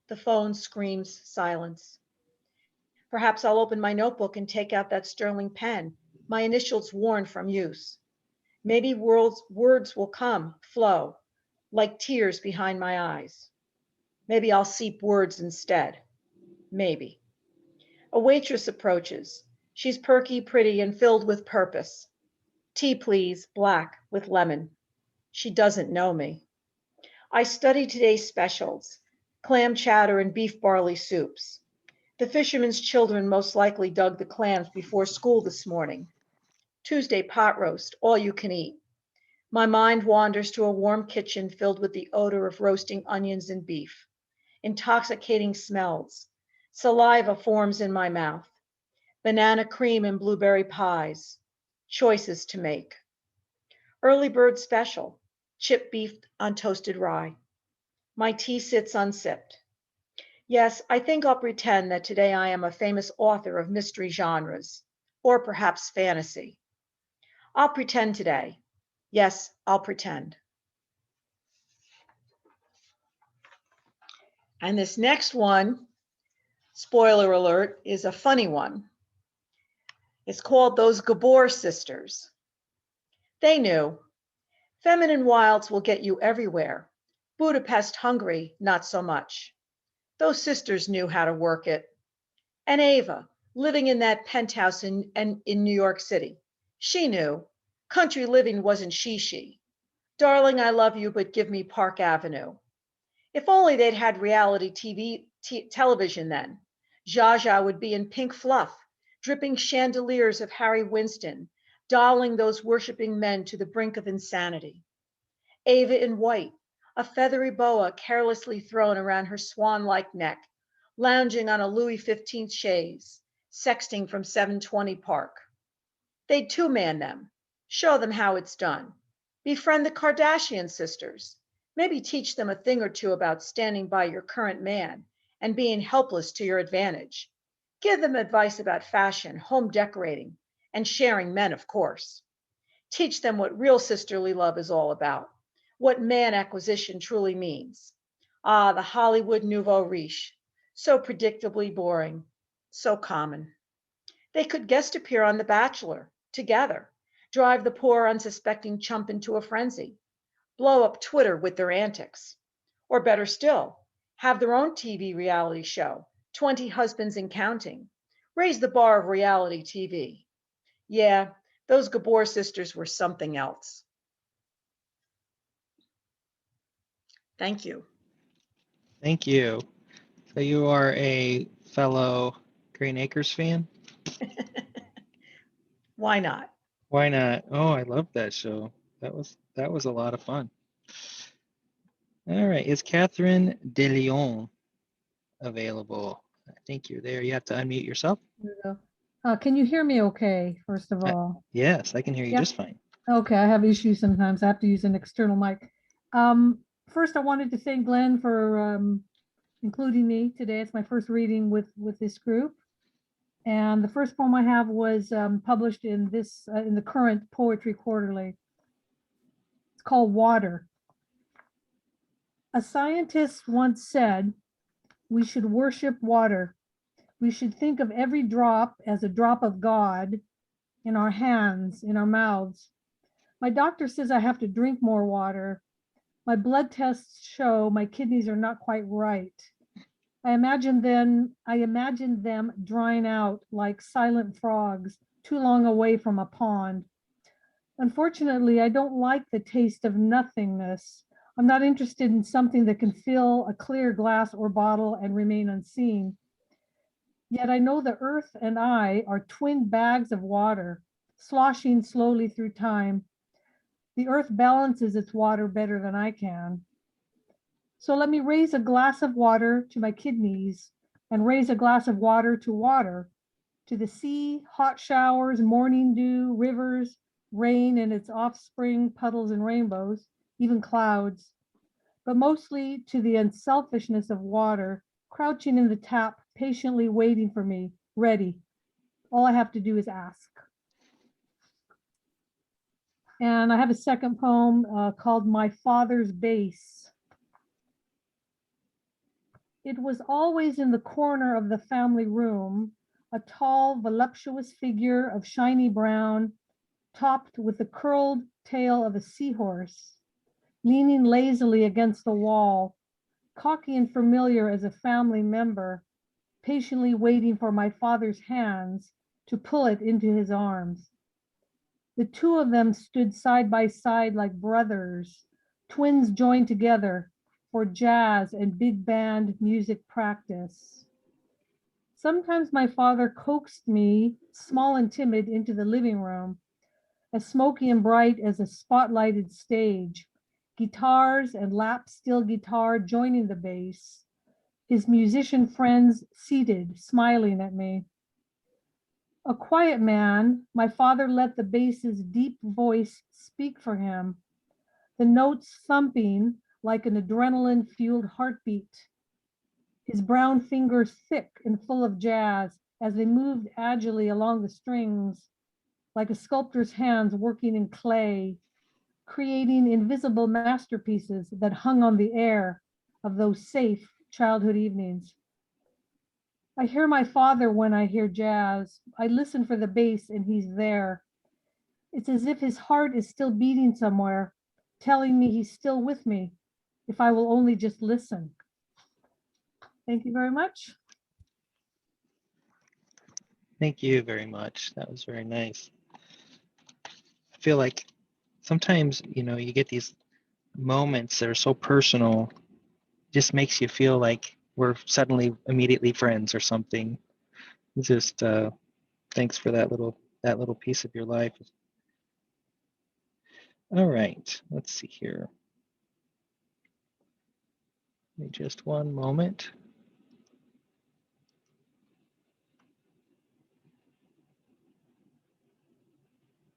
The phone screams silence. Perhaps I'll open my notebook and take out that sterling pen, my initials worn from use. Maybe words will come, flow, like tears behind my eyes. Maybe I'll seep words instead. Maybe. A waitress approaches. She's perky, pretty, and filled with purpose. Tea, please, black, with lemon. She doesn't know me. I study today's specials, clam chowder and beef barley soups. The fishermen's children most likely dug the clams before school this morning. Tuesday pot roast, all you can eat. My mind wanders to a warm kitchen filled with the odor of roasting onions and beef. Intoxicating smells. Saliva forms in my mouth. Banana cream and blueberry pies. Choices to make. Early bird special, chipped beef on toasted rye. My tea sits unsipped. Yes, I think I'll pretend that today I am a famous author of mystery genres, or perhaps fantasy. I'll pretend today. Yes, I'll pretend. And this next one, spoiler alert, is a funny one. It's called Those Gabor Sisters. They knew. Feminine wilds will get you everywhere. Budapest, Hungary, not so much. Those sisters knew how to work it. And Ava, living in that penthouse in New York City, she knew. Country living wasn't she. Darling, I love you, but give me Park Avenue. If only they'd had reality television then. Zsa Zsa would be in pink fluff, dripping chandeliers of Harry Winston, dolling those worshiping men to the brink of insanity. Ava in white, a feathery boa carelessly thrown around her swan-like neck, lounging on a Louis XV chaise, sexting from 720 Park. They'd two-man them, show them how it's done. Befriend the Kardashian sisters. Maybe teach them a thing or two about standing by your current man and being helpless to your advantage. Give them advice about fashion, home decorating, and sharing men, of course. Teach them what real sisterly love is all about, what man acquisition truly means. Ah, the Hollywood nouveau riche, so predictably boring, so common. They could guest appear on The Bachelor, together, drive the poor unsuspecting chump into a frenzy, blow up Twitter with their antics. Or better still, have their own TV reality show, 20 Husbands and Counting. Raise the bar of reality TV. Yeah, those Gabor sisters were something else. Thank you. Thank you. So you are a fellow Green Acres fan? Why not? Why not? Oh, I love that show. That was a lot of fun. All right, is Catherine De Leon available? I think you're there. You have to unmute yourself. Can you hear me okay, first of all? Yes, I can hear you Yep. just fine. Okay, I have issues sometimes. I have to use an external mic. First, I wanted to thank Glenn for including me today. It's my first reading with this group. And the first poem I have was published in this in the current Poetry Quarterly. It's called Water. A scientist once said, we should worship water. We should think of every drop as a drop of God in our hands, in our mouths. My doctor says I have to drink more water. My blood tests show my kidneys are not quite right. I imagine them drying out like silent frogs too long away from a pond. Unfortunately, I don't like the taste of nothingness. I'm not interested in something that can fill a clear glass or bottle and remain unseen. Yet I know the earth and I are twin bags of water, sloshing slowly through time. The earth balances its water better than I can. So let me raise a glass of water to my kidneys and raise a glass of water, to the sea, hot showers, morning dew, rivers, rain and its offspring, puddles and rainbows, even clouds, but mostly to the unselfishness of water, crouching in the tap, patiently waiting for me, ready. All I have to do is ask. And I have a second poem called My Father's Bass. It was always in the corner of the family room, a tall, voluptuous figure of shiny brown, topped with the curled tail of a seahorse, leaning lazily against the wall, cocky and familiar as a family member, patiently waiting for my father's hands to pull it into his arms. The two of them stood side by side like brothers, twins joined together for jazz and big band music practice. Sometimes my father coaxed me, small and timid, into the living room, as smoky and bright as a spotlighted stage, guitars and lap steel guitar joining the bass, his musician friends seated, smiling at me. A quiet man, my father let the bass's deep voice speak for him, the notes thumping like an adrenaline-fueled heartbeat. His brown fingers thick and full of jazz as they moved agilely along the strings, like a sculptor's hands working in clay, creating invisible masterpieces that hung on the air of those safe childhood evenings. I hear my father when I hear jazz. I listen for the bass and he's there. It's as if his heart is still beating somewhere, telling me he's still with me, if I will only just listen. Thank you very much. Thank you very much. That was very nice. I feel like sometimes, you get these moments that are so personal, just makes you feel like we're suddenly immediately friends or something. Just thanks for that little piece of your life. All right, let's see here. Give me just one moment.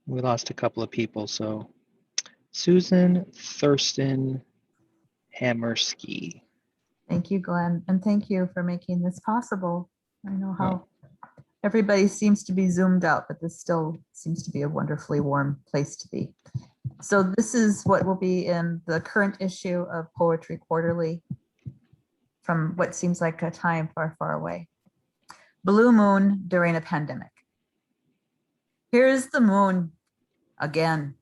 We lost a couple of people, so Susan Thurston Hammerski. Thank you, Glenn, and thank you for making this possible. I know how everybody seems to be zoomed out, but this still seems to be a wonderfully warm place to be. So this is what will be in the current issue of Poetry Quarterly from what seems like a time far, far away. Blue moon during a pandemic. Here's the moon again.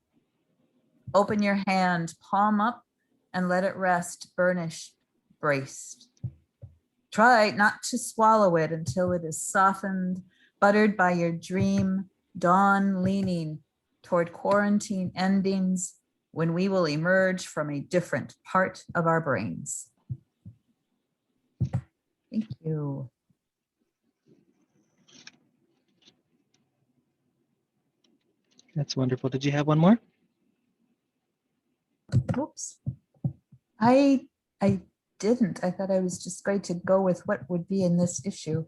Open your hand, palm up, and let it rest, burnished, braced. Try not to swallow it until it is softened, buttered by your dream, dawn leaning toward quarantine endings when we will emerge from a different part of our brains. Thank you. That's wonderful. Did you have one more? Oops. I didn't. I thought I was just going to go with what would be in this issue.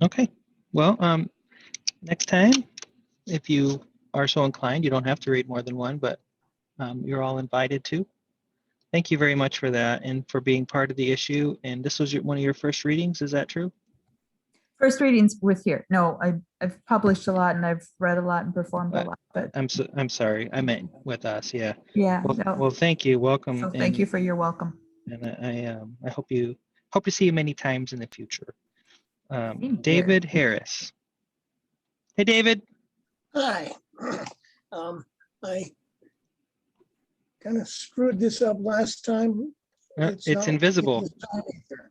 Okay. Well, next time, if you are so inclined, you don't have to read more than one, but you're all invited to. Thank you very much for that and for being part of the issue. And this was one of your first readings, is that true? First readings with here. No, I've published a lot and I've read a lot and performed a lot, but I'm sorry, I meant with us, yeah. yeah. Well, No. well thank you, welcome. So thank you for your welcome. And I hope to see you many times in the future. Same David here. Harris. Hey, David. Hi. I kind of screwed this up last time. It's not invisible. this time either.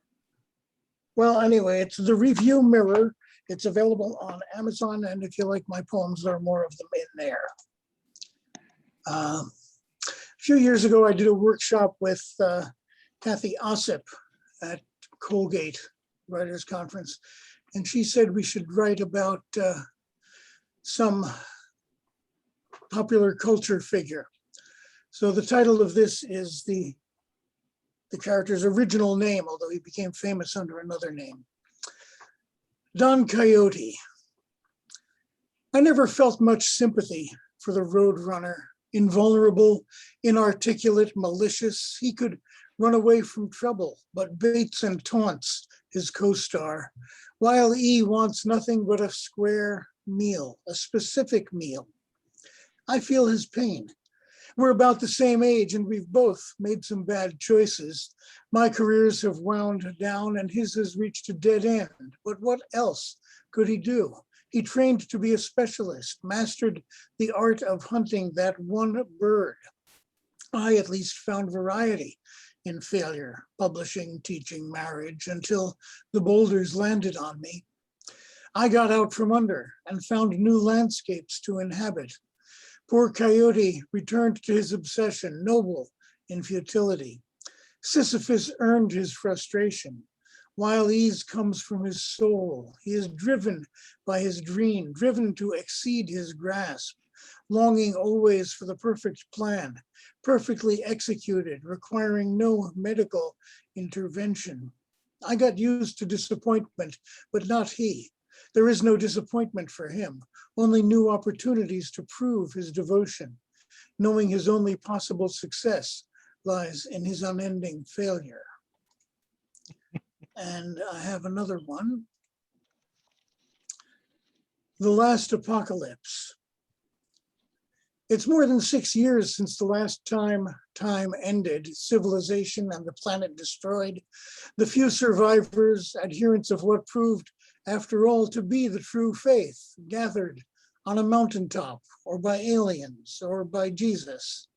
Well, anyway, it's the Review Mirror. It's available on Amazon, and if you like my poems, there are more of them in there. A few years ago, I did a workshop with Kathy Ossip at Colgate Writers Conference, and she said we should write about some popular culture figure. So the title of this is the character's original name, although he became famous under another name. Don Quixote. I never felt much sympathy for the roadrunner. Invulnerable, inarticulate, malicious, he could run away from trouble, but baits and taunts his co-star, while E wants nothing but a square meal, a specific meal. I feel his pain. We're about the same age and we've both made some bad choices. My careers have wound down and his has reached a dead end. But what else could he do? He trained to be a specialist, mastered the art of hunting that one bird. I at least found variety in failure, publishing, teaching, marriage, until the boulders landed on me. I got out from under and found new landscapes to inhabit. Poor Coyote returned to his obsession, noble in futility. Sisyphus earned his frustration, while ease comes from his soul. He is driven by his dream, driven to exceed his grasp, longing always for the perfect plan, perfectly executed, requiring no medical intervention. I got used to disappointment, but not he. There is no disappointment for him, only new opportunities to prove his devotion, knowing his only possible success lies in his unending failure. And I have another one. The Last Apocalypse. It's more than 6 years since the last time ended, civilization and the planet destroyed. The few survivors, adherents of what proved after all to be the true faith, gathered on a mountaintop or by aliens or by Jesus.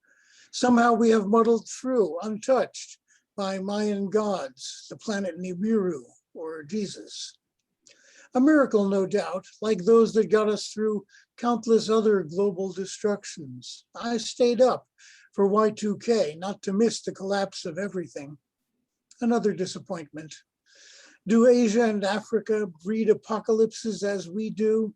Somehow we have muddled through, untouched by Mayan gods, the planet Nibiru or Jesus. A miracle, no doubt, like those that got us through countless other global destructions. I stayed up for Y2K, not to miss the collapse of everything. Another disappointment. Do Asia and Africa breed apocalypses as we do?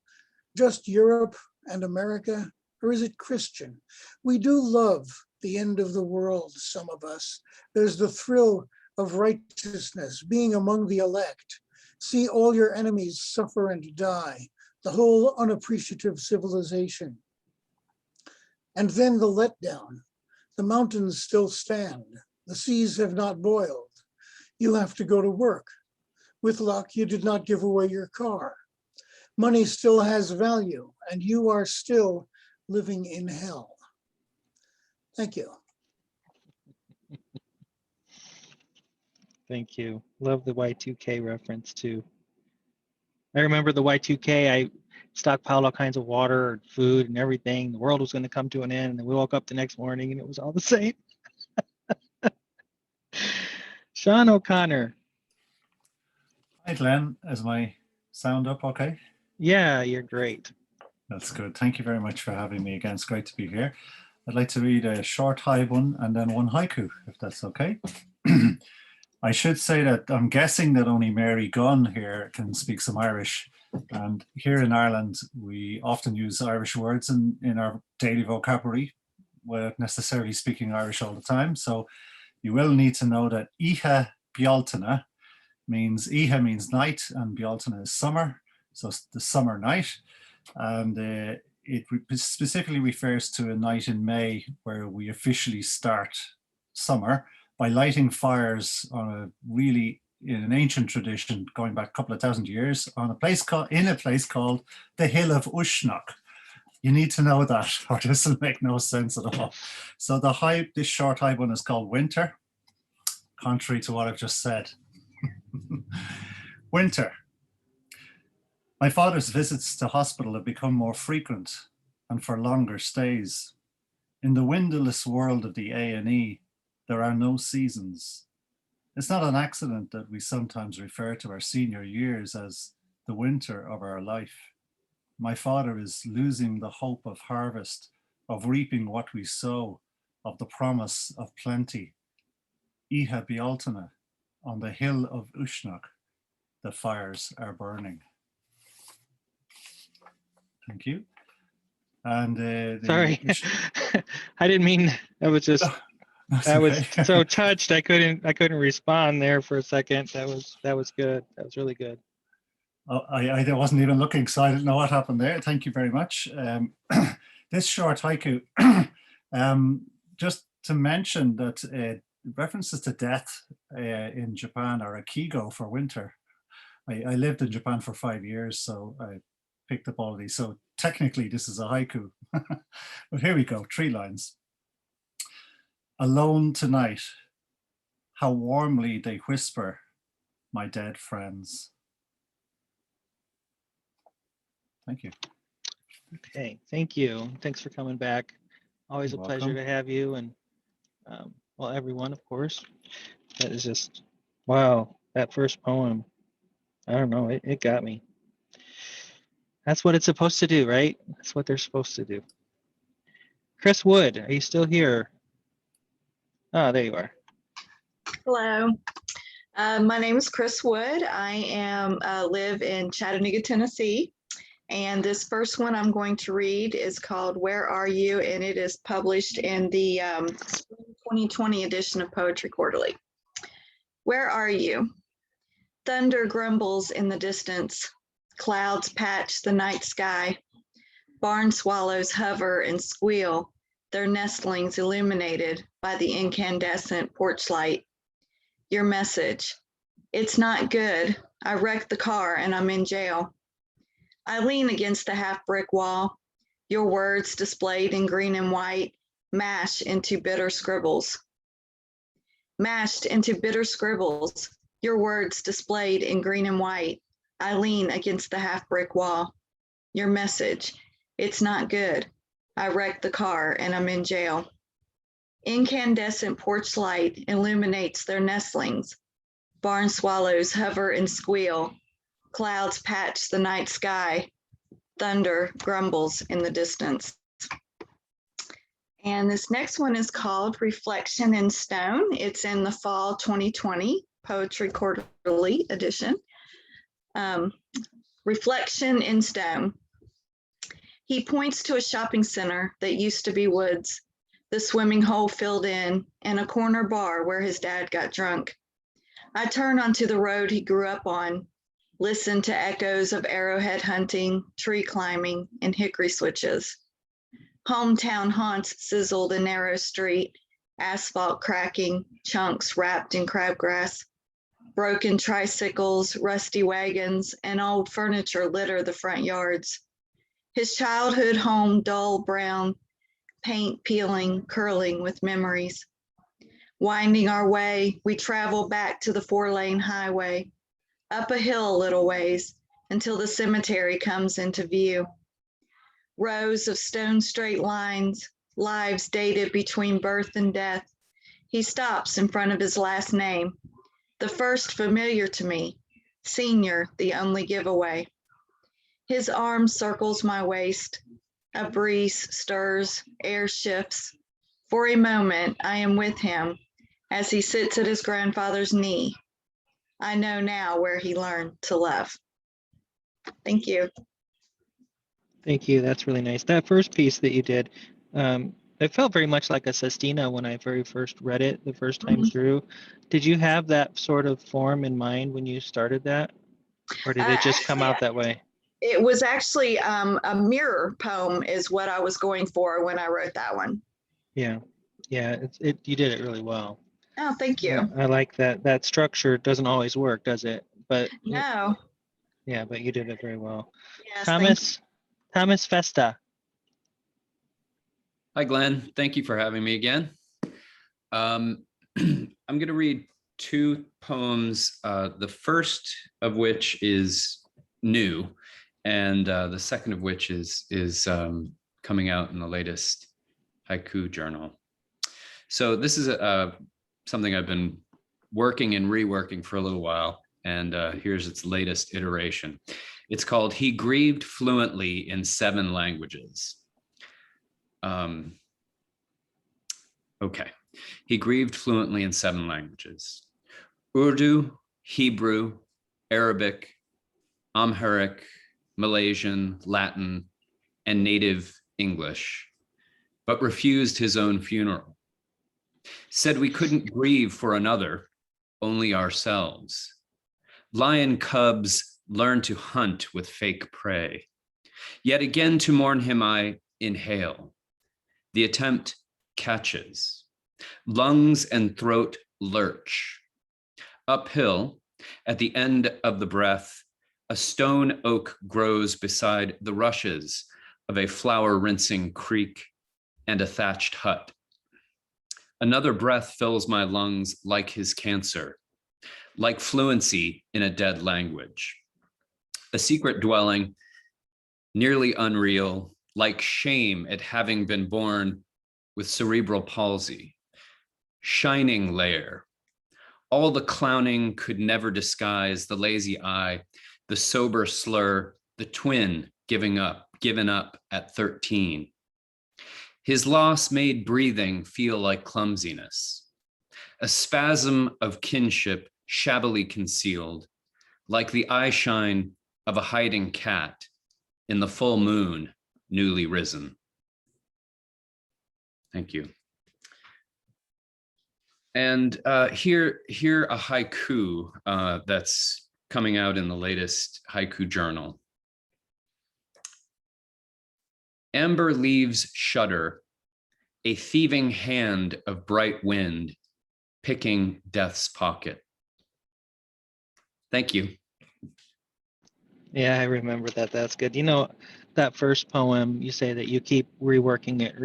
Just Europe and America? Or is it Christian? We do love the end of the world, some of us. There's the thrill of righteousness, being among the elect. See all your enemies suffer and die, the whole unappreciative civilization. And then the letdown. The mountains still stand. The seas have not boiled. You have to go to work. With luck, you did not give away your car. Money still has value, and you are still living in hell. Thank you. Thank you. Love the Y2K reference too. I remember the Y2K, I stockpiled all kinds of water and food and everything. The world was going to come to an end, and then we woke up the next morning and it was all the same. Sean O'Connor. Hi, Glenn. Is my sound up okay? Yeah, you're great. That's good. Thank you very much for having me again. It's great to be here. I'd like to read a short one and then one haiku, if that's okay. I should say that I'm guessing that only Mary Gunn here can speak some Irish. And here in Ireland, we often use Irish words in our daily vocabulary without necessarily speaking Irish all the time. So you will need to know that Iha Bialtana means, Iha means night and Bialtana is summer. So it's the summer night. And specifically refers to a night in May where we officially start summer by lighting fires on a really, in an ancient tradition going back a couple of thousand years, on a place called the Hill of Uisneach. You need to know that, or this will make no sense at all. So this short high one is called Winter, contrary to what I've just said. Winter. My father's visits to hospital have become more frequent and for longer stays. In the windowless world of the A&E, there are no seasons. It's not an accident that we sometimes refer to our senior years as the winter of our life. My father is losing the hope of harvest, of reaping what we sow, of the promise of plenty. Iha Bialtana, on the hill of Uisneach, the fires are burning. Thank you. And sorry, I didn't mean. I was just. I was okay. so touched. I couldn't respond there for a second. That was good. That was really good. Oh, I wasn't even looking, so I didn't know what happened there. Thank you very much. This short haiku, just to mention that references to death in Japan are a kigo for winter. I lived in Japan for 5 years, so I picked up all of these. So technically this is a haiku, but here we go, 3 lines. Alone tonight, how warmly they whisper, my dead friends. Thank you. Okay, thank you. Thanks for coming back. Always You're a pleasure welcome. to have you, and well, everyone, of course. That is just, wow, that first poem. I don't know, it got me. That's what it's supposed to do, right? That's what they're supposed to do. Chris Wood, are you still here? Oh, there you are. Hello. My name is Chris Wood. I live in Chattanooga, Tennessee. And this first one I'm going to read is called Where Are You? And it is published in the spring 2020 edition of Poetry Quarterly. Where are you? Thunder grumbles in the distance. Clouds patch the night sky. Barn swallows hover and squeal, their nestlings illuminated by the incandescent porch light. Your message. It's not good. I wrecked the car and I'm in jail. I lean against the half-brick wall. Your words displayed in green and white mash into bitter scribbles. Mashed into bitter scribbles. Your words displayed in green and white. I lean against the half-brick wall. Your message. It's not good. I wrecked the car and I'm in jail. Incandescent porch light illuminates their nestlings. Barn swallows hover and squeal. Clouds patch the night sky. Thunder grumbles in the distance. And this next one is called Reflection in Stone. It's in the fall 2020 Poetry Quarterly edition. Reflection in Stone. He points to a shopping center that used to be woods, the swimming hole filled in, and a corner bar where his dad got drunk. I turn onto the road he grew up on, listen to echoes of arrowhead hunting, tree climbing, and hickory switches. Hometown haunts sizzle the narrow street, asphalt cracking, chunks wrapped in crabgrass. Broken tricycles, rusty wagons, and old furniture litter the front yards. His childhood home dull brown, paint peeling, curling with memories. Winding our way, we travel back to the 4-lane highway, up a hill a little ways until the cemetery comes into view. Rows of stone straight lines, lives dated between birth and death. He stops in front of his last name, the first familiar to me, senior, the only giveaway. His arm circles my waist. A breeze stirs, air shifts. For a moment, I am with him as he sits at his grandfather's knee. I know now where he learned to love. Thank you. Thank you. That's really nice. That first piece that you did, it felt very much like a sestina when I very first read it the first time through. Did you have that sort of form in mind when you started that? Or did it just come out that way? It was actually a mirror poem is what I was going for when I wrote that one. Yeah, yeah, you did it really well. Oh, thank you. I like that. That structure doesn't always work, does it? But No. yeah, but you did it very well. Yes, thank you. Thomas Festa. Hi, Glenn. Thank you for having me again. I'm going to read two poems, the first of which is new, and the second of which is coming out in the latest haiku journal. So this is something I've been working and reworking for a little while, and here's its latest iteration. It's called He Grieved Fluently in 7 Languages. Okay. He grieved fluently in 7 languages: Urdu, Hebrew, Arabic, Amharic, Malaysian, Latin, and native English, but refused his own funeral. Said we couldn't grieve for another, only ourselves. Lion cubs learn to hunt with fake prey. Yet again to mourn him I inhale. The attempt catches. Lungs and throat lurch. Uphill, at the end of the breath, a stone oak grows beside the rushes of a flower rinsing creek and a thatched hut. Another breath fills my lungs like his cancer, like fluency in a dead language. A secret dwelling, nearly unreal, like shame at having been born with cerebral palsy. Shining lair. All the clowning could never disguise the lazy eye, the sober slur, the twin given up at 13. His loss made breathing feel like clumsiness. A spasm of kinship shabbily concealed, like the eye shine of a hiding cat in the full moon newly risen. Thank you. And here a haiku that's coming out in the latest haiku journal. Amber leaves shudder, a thieving hand of bright wind, picking death's pocket. Thank you. Yeah, I remember that. That's good. You know, that first poem, you say that you keep reworking it.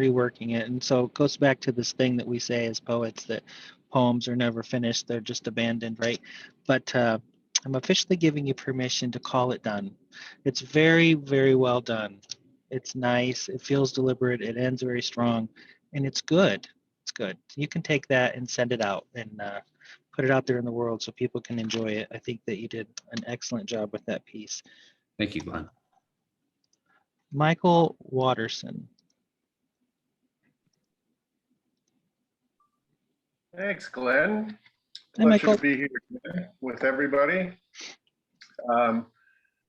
And so it goes back to this thing that we say as poets, that poems are never finished, they're just abandoned, right? But I'm officially giving you permission to call it done. It's very, very well done. It's nice, it feels deliberate, it ends very strong, and it's good. It's good. You can take that and send it out and put it out there in the world so people can enjoy it. I think that you did an excellent job with that piece. Thank you, Glenn. Michael Watterson. Thanks, Glenn. Hi, Pleasure Michael. to be here today with everybody. I'd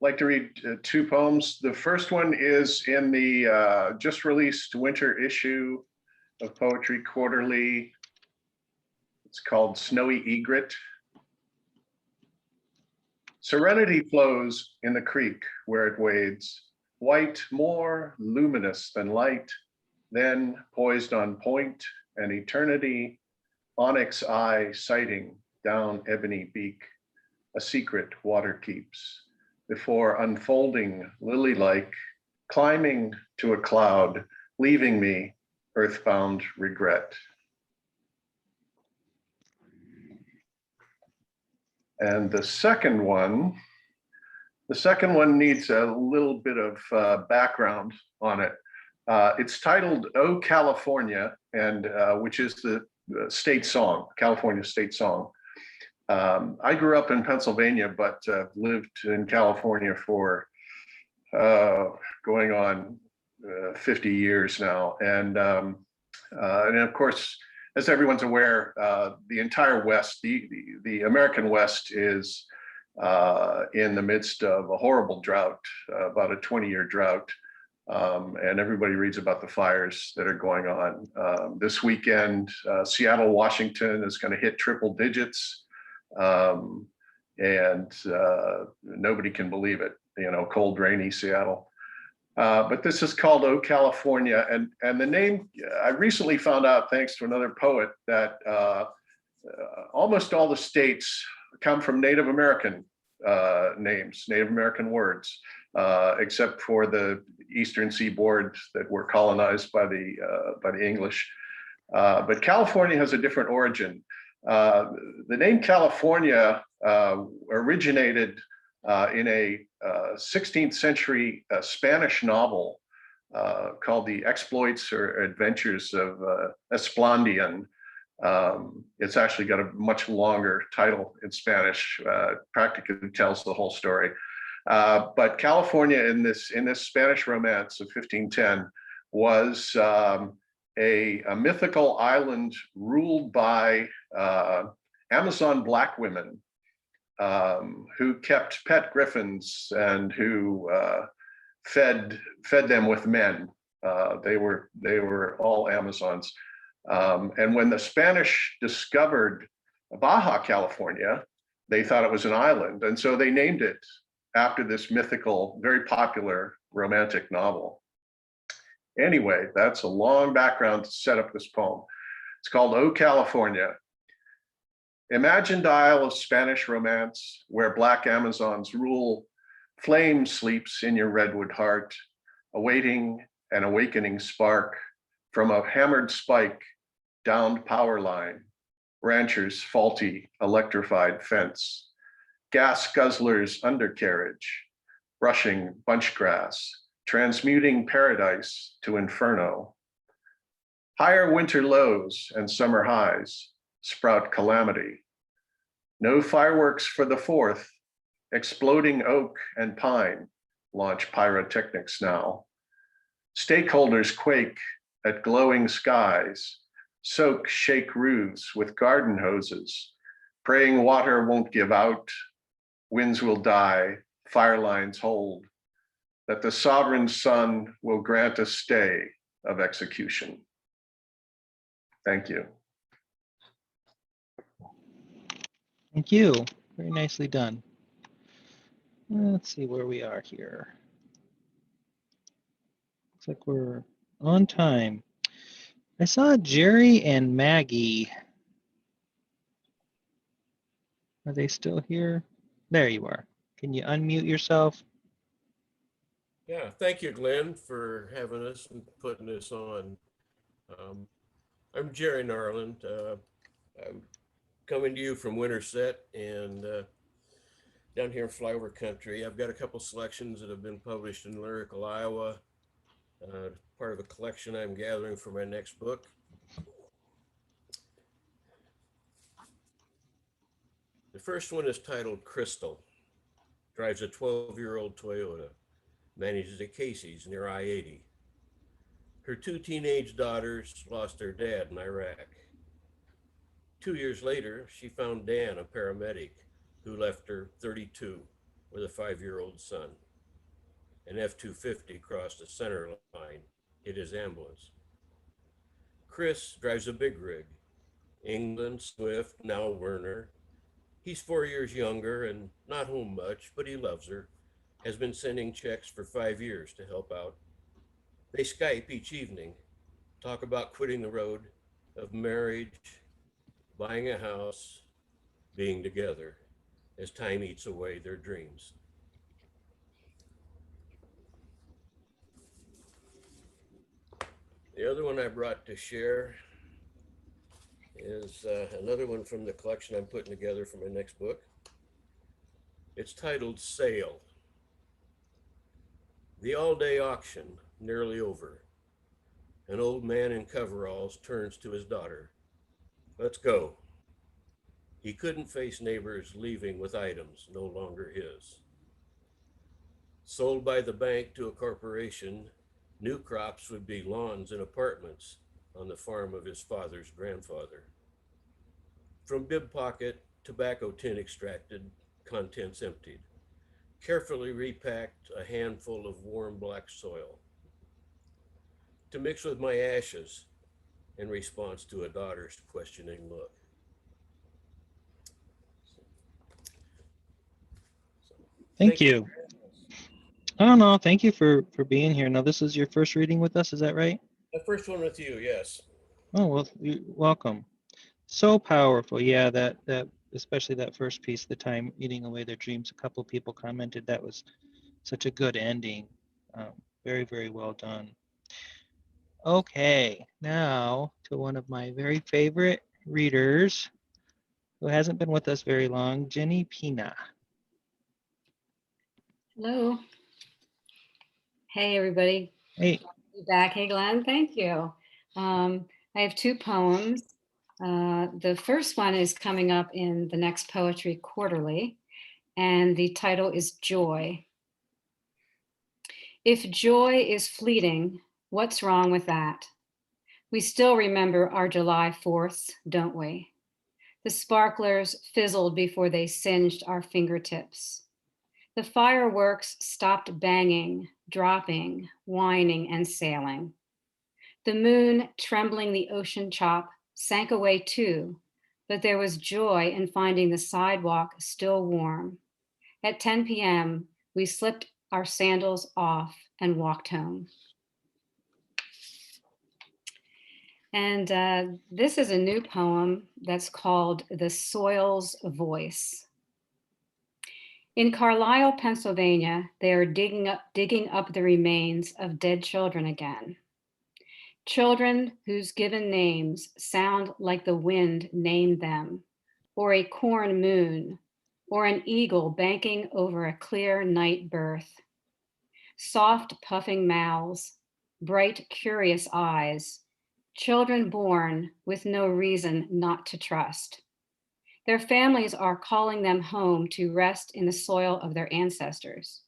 like to read 2 poems. The first one is in the just released winter issue of Poetry Quarterly. It's called Snowy Egret. Serenity flows in the creek where it wades, white more luminous than light, then poised on point and eternity, onyx eye sighting down ebony beak, a secret water keeps, before unfolding lily-like, climbing to a cloud, leaving me earthbound regret. And the second one needs a little bit of background on it. It's titled "Oh California," and which is the state song, California state song. I grew up in Pennsylvania, but lived in California for going on 50 years now. And of course, as everyone's aware, the entire West, the American West is in the midst of a horrible drought, about a 20-year drought. And everybody reads about the fires that are going on. This weekend, Seattle, Washington is going to hit triple digits. And nobody can believe it. cold, rainy Seattle. But this is called Oh California, and the name, I recently found out, thanks to another poet, that almost all the states come from Native American names, Native American words, except for the eastern seaboard that were colonized by the English. But California has a different origin. The name California originated in a 16th century Spanish novel called The Exploits or Adventures of Esplandian. It's actually got a much longer title in Spanish, practically tells the whole story. But California in this Spanish romance of 1510 was a mythical island ruled by Amazon black women who kept pet griffins and who fed them with men. They were all Amazons. And when the Spanish discovered Baja California, they thought it was an island. And so they named it after this mythical, very popular romantic novel. Anyway, that's a long background to set up this poem. It's called Oh California. Imagined isle of Spanish romance, where black Amazons rule, flame sleeps in your redwood heart, awaiting an awakening spark from a hammered spike, downed power line, rancher's faulty electrified fence, gas guzzler's undercarriage, brushing bunch grass, transmuting paradise to inferno. Higher winter lows and summer highs sprout calamity. No fireworks for the 4th, exploding oak and pine launch pyrotechnics now. Stakeholders quake at glowing skies, soak shake roofs with garden hoses, praying water won't give out, winds will die, fire lines hold, that the sovereign sun will grant a stay of execution. Thank you. Thank you. Very nicely done. Let's see where we are here. Looks like we're on time. I saw Jerry and Maggie. Are they still here? There you are. Can you unmute yourself? Yeah, thank you, Glenn, for having us and putting this on. I'm Jerry Narland. I'm coming to you from Winterset and down here in Flower Country. I've got a couple selections that have been published in Lyrical, Iowa, part of a collection I'm gathering for my next book. The first one is titled Crystal. Drives a 12-year-old Toyota, manages at Casey's near I-80. Her 2 teenage daughters lost their dad in Iraq. 2 years later, she found Dan, a paramedic, who left her 32 with a 5-year-old son. An F-250 crossed the center line, hit his ambulance. Chris drives a big rig. England, Swift, now Werner. He's 4 years younger and not home much, but he loves her. Has been sending checks for 5 years to help out. They Skype each evening, talk about quitting the road of marriage, buying a house, being together as time eats away their dreams. The other one I brought to share is another one from the collection I'm putting together for my next book. It's titled Sale. The all-day auction nearly over. An old man in coveralls turns to his daughter. Let's go. He couldn't face neighbors leaving with items no longer his. Sold by the bank to a corporation, new crops would be lawns and apartments on the farm of his father's grandfather. From bib pocket, tobacco tin extracted, contents emptied. Carefully repacked, a handful of warm black soil. To mix with my ashes in response to a daughter's questioning look. Thank you. Oh no, thank you for being here. Now this is your first reading with us, is that right? The first one with you, yes. Oh well, welcome. So powerful, yeah. That especially that first piece, the time eating away their dreams. A couple of people commented that was such a good ending. Very, very well done. Okay, now to one of my very favorite readers who hasn't been with us very long, Jenny Pina. Hello. Hey, everybody. Hey. Back. Hey, Glenn. Thank you. I have two poems. The first one is coming up in the next Poetry Quarterly, and the title is Joy. If joy is fleeting, what's wrong with that? We still remember our July 4th, don't we? The sparklers fizzled before they singed our fingertips. The fireworks stopped banging, dropping, whining, and sailing. The moon, trembling the ocean chop, sank away too, but there was joy in finding the sidewalk still warm. At 10 p.m., we slipped our sandals off and walked home. And this is a new poem that's called The Soil's Voice. In Carlisle, Pennsylvania, they are digging up the remains of dead children again. Children whose given names sound like the wind named them, or a corn moon, or an eagle banking over a clear night berth. Soft puffing mouths, bright curious eyes, children born with no reason not to trust. Their families are calling them home to rest in the soil of their ancestors.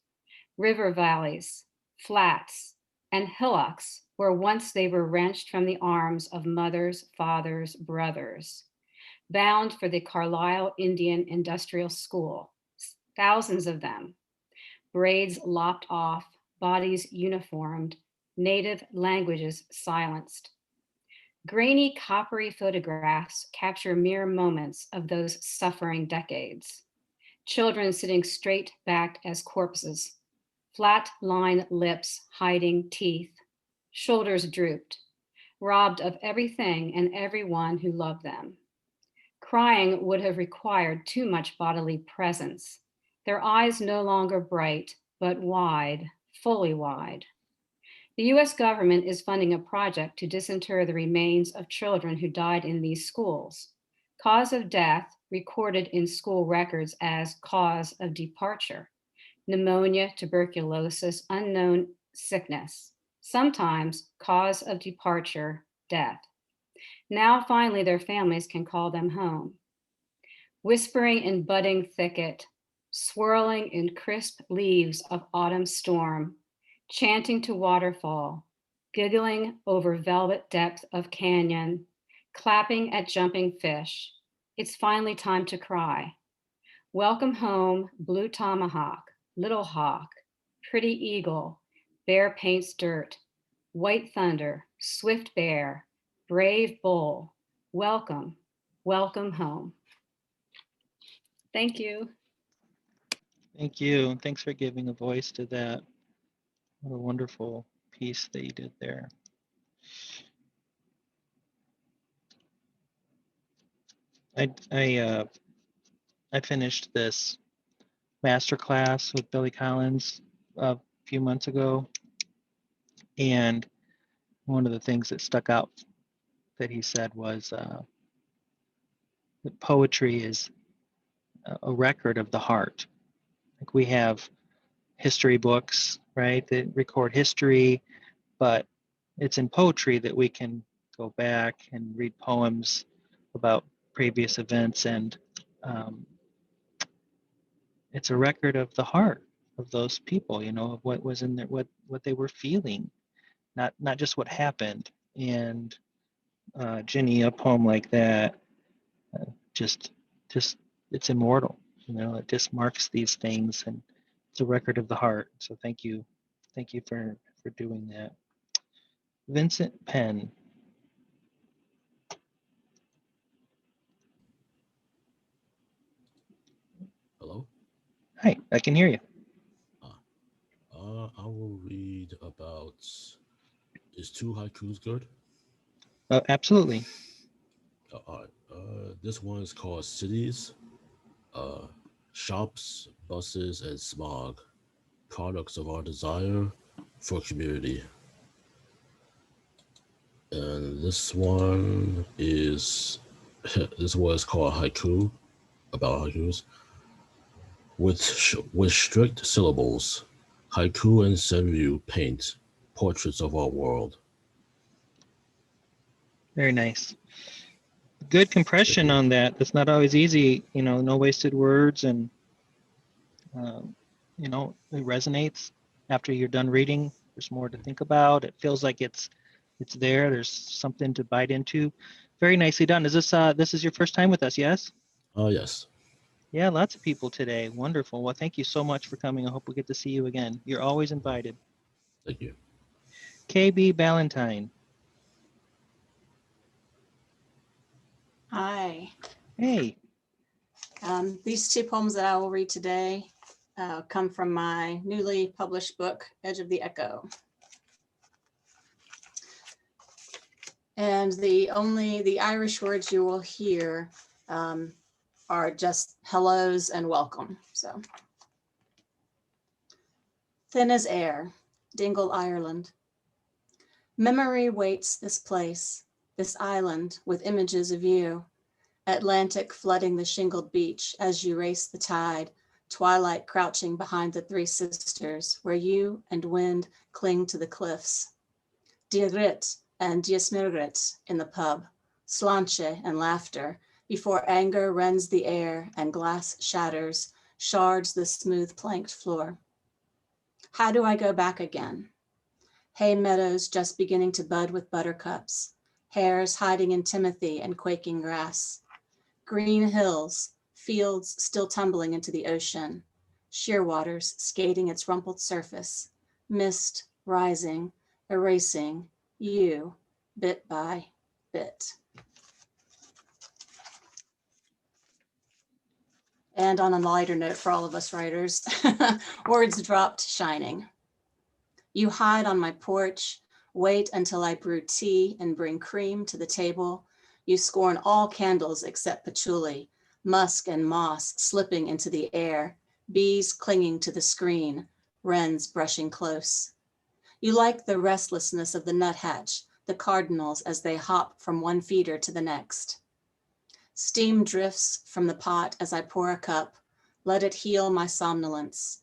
River valleys, flats, and hillocks where once they were wrenched from the arms of mothers, fathers, brothers. Bound for the Carlisle Indian Industrial School, thousands of them. Braids lopped off, bodies uniformed, native languages silenced. Grainy, coppery photographs capture mere moments of those suffering decades. Children sitting straight back as corpses, flat lined lips hiding teeth, shoulders drooped, robbed of everything and everyone who loved them. Crying would have required too much bodily presence. Their eyes no longer bright, but wide, fully wide. The US government is funding a project to disinter the remains of children who died in these schools. Cause of death recorded in school records as cause of departure. Pneumonia, tuberculosis, unknown sickness. Sometimes cause of departure, death. Now finally their families can call them home. Whispering in budding thicket, swirling in crisp leaves of autumn storm, chanting to waterfall, giggling over velvet depth of canyon, clapping at jumping fish. It's finally time to cry. Welcome home, blue tomahawk, little hawk, pretty eagle, bear paints dirt, white thunder, swift bear, brave bull. Welcome, welcome home. Thank you. Thank you. And thanks for giving a voice to that. What a wonderful piece that you did there. I finished this masterclass with Billy Collins a few months ago, and one of the things that stuck out that he said was that poetry is a record of the heart. Like we have history books, right, that record history, but it's in poetry that we can go back and read poems about previous events, and it's a record of the heart of those people, you know, of what was in there, what they were feeling, not just what happened. And Ginny, a poem like that, just it's immortal, you know, it just marks these things, and it's a record of the heart. So thank you for doing that. Vincent Penn. Hello? Hi, I can hear you. read about, is 2 haikus good? Absolutely. All right. This one is called Cities, Shops, Buses, and Smog, Products of Our Desire for Community. And this one is called Haiku, about haikus. With strict syllables, haiku and senryu paint portraits of our world. Very nice. Good compression on that. That's not always easy, no wasted words, and it resonates after you're done reading. There's more to think about. It feels like it's there. There's something to bite into. Very nicely done. Is this is your first time with us? Yes. Yes. Yeah, lots of people today. Wonderful. Well, thank you so much for coming. I hope we get to see you again. You're always invited. Thank you. KB Ballantyne. Hi. Hey. These two poems that I will read today come from my newly published book, Edge of the Echo. And the Irish words you will hear are just hellos and welcome. So, thin as air, Dingle, Ireland. Memory waits this place, this island with images of you. Atlantic flooding the shingled beach as you race the tide, twilight crouching behind the Three Sisters, where you and wind cling to the cliffs. Diagrit and Diasmirgrit in the pub, slanche and laughter, before anger rends the air and glass shatters, shards the smooth planked floor. How do I go back again? Hay meadows just beginning to bud with buttercups, hares hiding in timothy and quaking grass. Green hills, fields still tumbling into the ocean, shearwaters skating its rumpled surface, mist rising, erasing you bit by bit. And on a lighter note for all of us writers, words dropped shining. You hide on my porch, wait until I brew tea and bring cream to the table. You scorn all candles except patchouli, musk and moss slipping into the air, bees clinging to the screen, wrens brushing close. You like the restlessness of the nuthatch, the cardinals as they hop from one feeder to the next. Steam drifts from the pot as I pour a cup, let it heal my somnolence.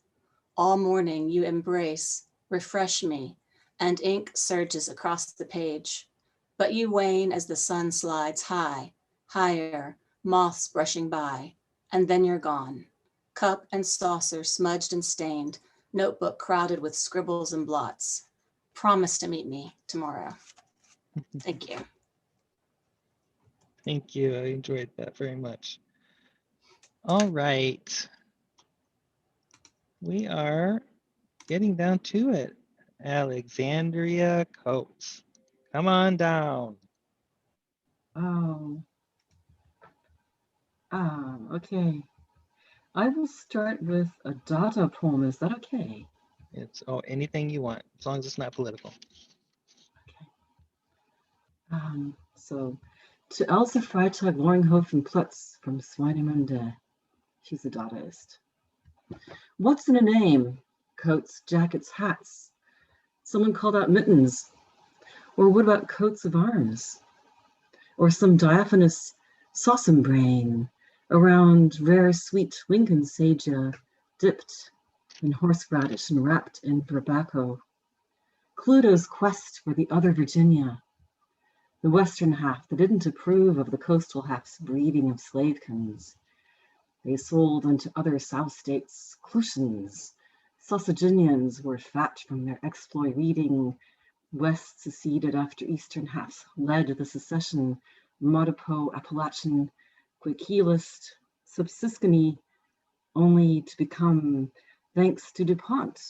All morning you embrace, refresh me, and ink surges across the page. But you wane as the sun slides high, higher, moths brushing by, and then you're gone. Cup and saucer smudged and stained, notebook crowded with scribbles and blots. Promise to meet me tomorrow. Thank you. Thank you. I enjoyed that very much. All right. We are getting down to it. Alexandria Coates. Come on down. Okay. I will start with a Dada poem. Is that okay? It's anything you want, as long as it's not political. So, to Elsa Freitag Loringhofen Plutz from Swinemunde. She's a Dadaist. What's in a name? Coats, jackets, hats. Someone called out mittens. Or what about coats of arms? Or some diaphanous saucum brain around rare sweet Lincoln sagia dipped in horseradish and wrapped in tobacco. Cluto's quest for the other Virginia, the western half that didn't approve of the coastal half's breeding of slavekins. They sold unto other South states Clutians. Sausaginians were fat from their exploit reading. West seceded after eastern halves led the secession. Modipo, Appalachian, Quaquilist, Subsiscany, only to become, thanks to DuPont,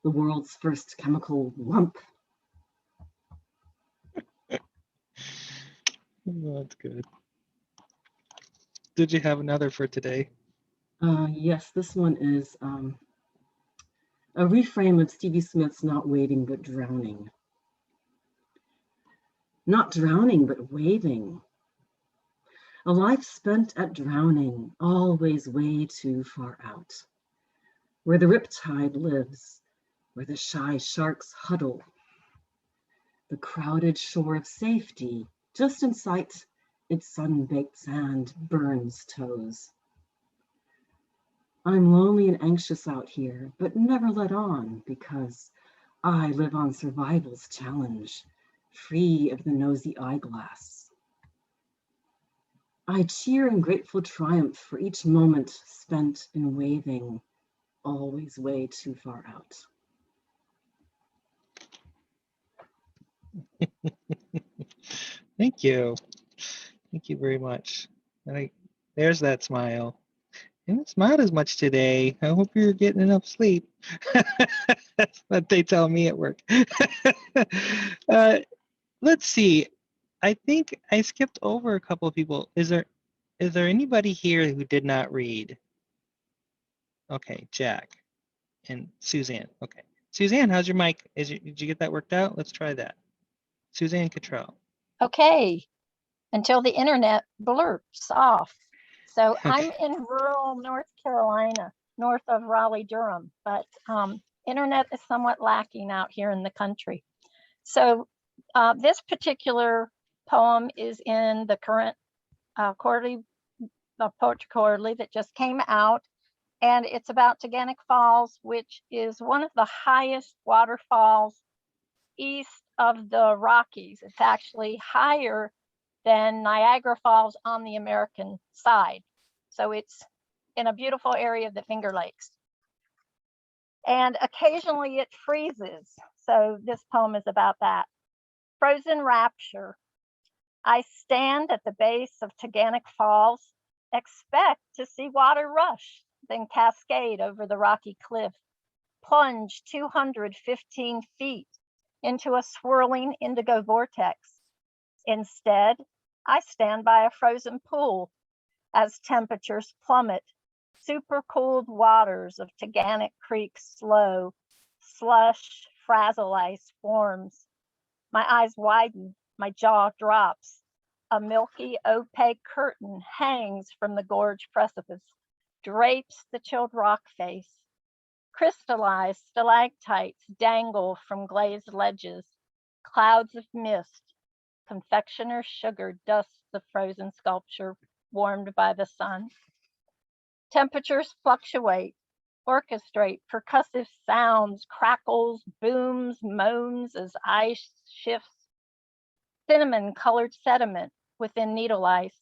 the world's first chemical lump. That's good. Did you have another for today? Yes, this one is A reframe of Stevie Smith's Not Waiting But Drowning. Not drowning, but waiting. A life spent at drowning, always way too far out. Where the riptide lives, where the shy sharks huddle. The crowded shore of safety, just in sight, its sun-baked sand burns toes. I'm lonely and anxious out here, but never let on because I live on survival's challenge, free of the nosy eyeglass. I cheer in grateful triumph for each moment spent in waving, always way too far out. Thank you. Thank you very much. There's that smile. You haven't smiled as much today. I hope you're getting enough sleep. That's what they tell me at work. Let's see. I think I skipped over a couple of people. Is there anybody here who did not read? Okay, Jack and Suzanne. Okay. Suzanne, how's your mic? Did you get that worked out? Let's try that. Suzanne Cattrell. Okay, until the internet blurps off. So I'm in rural North Carolina, north of Raleigh-Durham, but internet is somewhat lacking out here in the country. So this particular poem is in the current Poetry Quarterly that just came out, and it's about Taganic Falls, which is one of the highest waterfalls east of the Rockies. It's actually higher than Niagara Falls on the American side. So it's in a beautiful area of the Finger Lakes. And occasionally it freezes. So this poem is about that. Frozen Rapture. I stand at the base of Taganic Falls, expect to see water rush, then cascade over the rocky cliff, plunge 215 feet into a swirling indigo vortex. Instead, I stand by a frozen pool as temperatures plummet. Supercooled waters of Taganic Creek slow, slush, frazzle ice forms. My eyes widen, my jaw drops. A milky, opaque curtain hangs from the gorge precipice, drapes the chilled rock face. Crystallized stalactites dangle from glazed ledges. Clouds of mist, confectioner's sugar dusts the frozen sculpture warmed by the sun. Temperatures fluctuate, orchestrate percussive sounds, crackles, booms, moans as ice shifts. Cinnamon-colored sediment within needle ice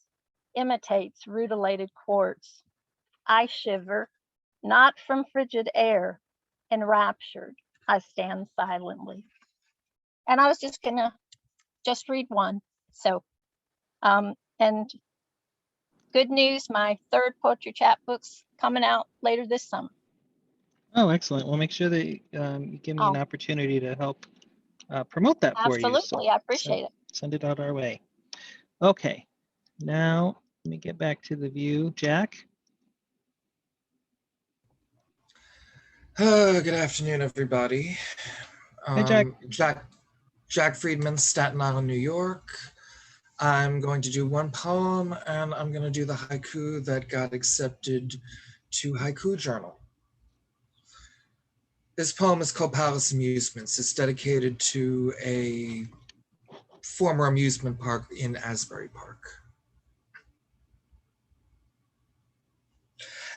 imitates rutilated quartz. I shiver, not from frigid air, enraptured, I stand silently. And I was just gonna read one. So, and good news, my third Poetry Chat book's coming out later this summer. Oh, excellent. Well, make sure that you give me an opportunity to help promote that for you. Absolutely, I appreciate it. Send it out our way. Okay, now let me get back to the view. Jack? Good afternoon, everybody. Hi, Jack. Jack Friedman, Staten Island, New York. I'm going to do one poem, and I'm going to do the haiku that got accepted to Haiku Journal. This poem is called Palace Amusements. It's dedicated to a former amusement park in Asbury Park.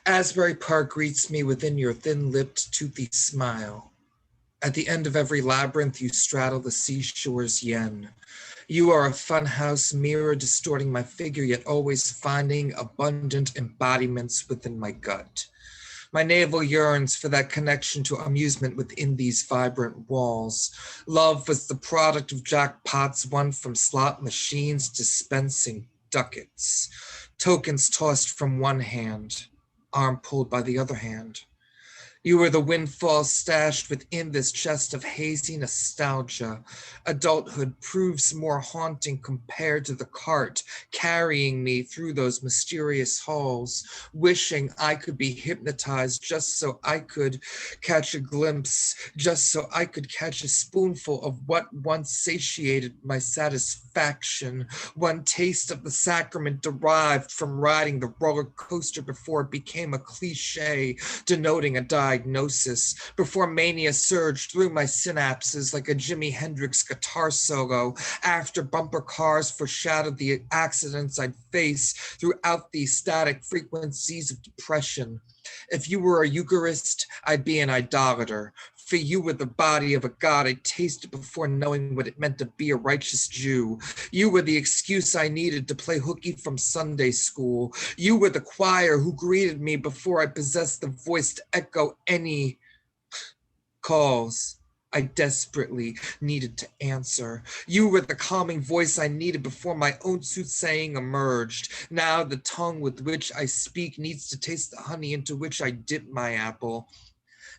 Asbury Park greets me within your thin-lipped, toothy smile. At the end of every labyrinth, you straddle the seashore's yen. You are a funhouse mirror distorting my figure, yet always finding abundant embodiments within my gut. My navel yearns for that connection to amusement within these vibrant walls. Love was the product of jackpots won from slot machines dispensing ducats. Tokens tossed from one hand, arm pulled by the other hand. You are the windfall stashed within this chest of hazy nostalgia. Adulthood proves more haunting compared to the cart carrying me through those mysterious halls, wishing I could be hypnotized just so I could catch a glimpse, just so I could catch a spoonful of what once satiated my satisfaction, one taste of the sacrament derived from riding the roller coaster before it became a cliche, denoting a diagnosis, before mania surged through my synapses like a Jimi Hendrix guitar solo, after bumper cars foreshadowed the accidents I'd face throughout the static frequencies of depression. If you were a Eucharist, I'd be an idolater. For you were the body of a god I tasted before knowing what it meant to be a righteous Jew. You were the excuse I needed to play hooky from Sunday school. You were the choir who greeted me before I possessed the voice to echo any calls I desperately needed to answer. You were the calming voice I needed before my own soothsaying emerged. Now the tongue with which I speak needs to taste the honey into which I dip my apple.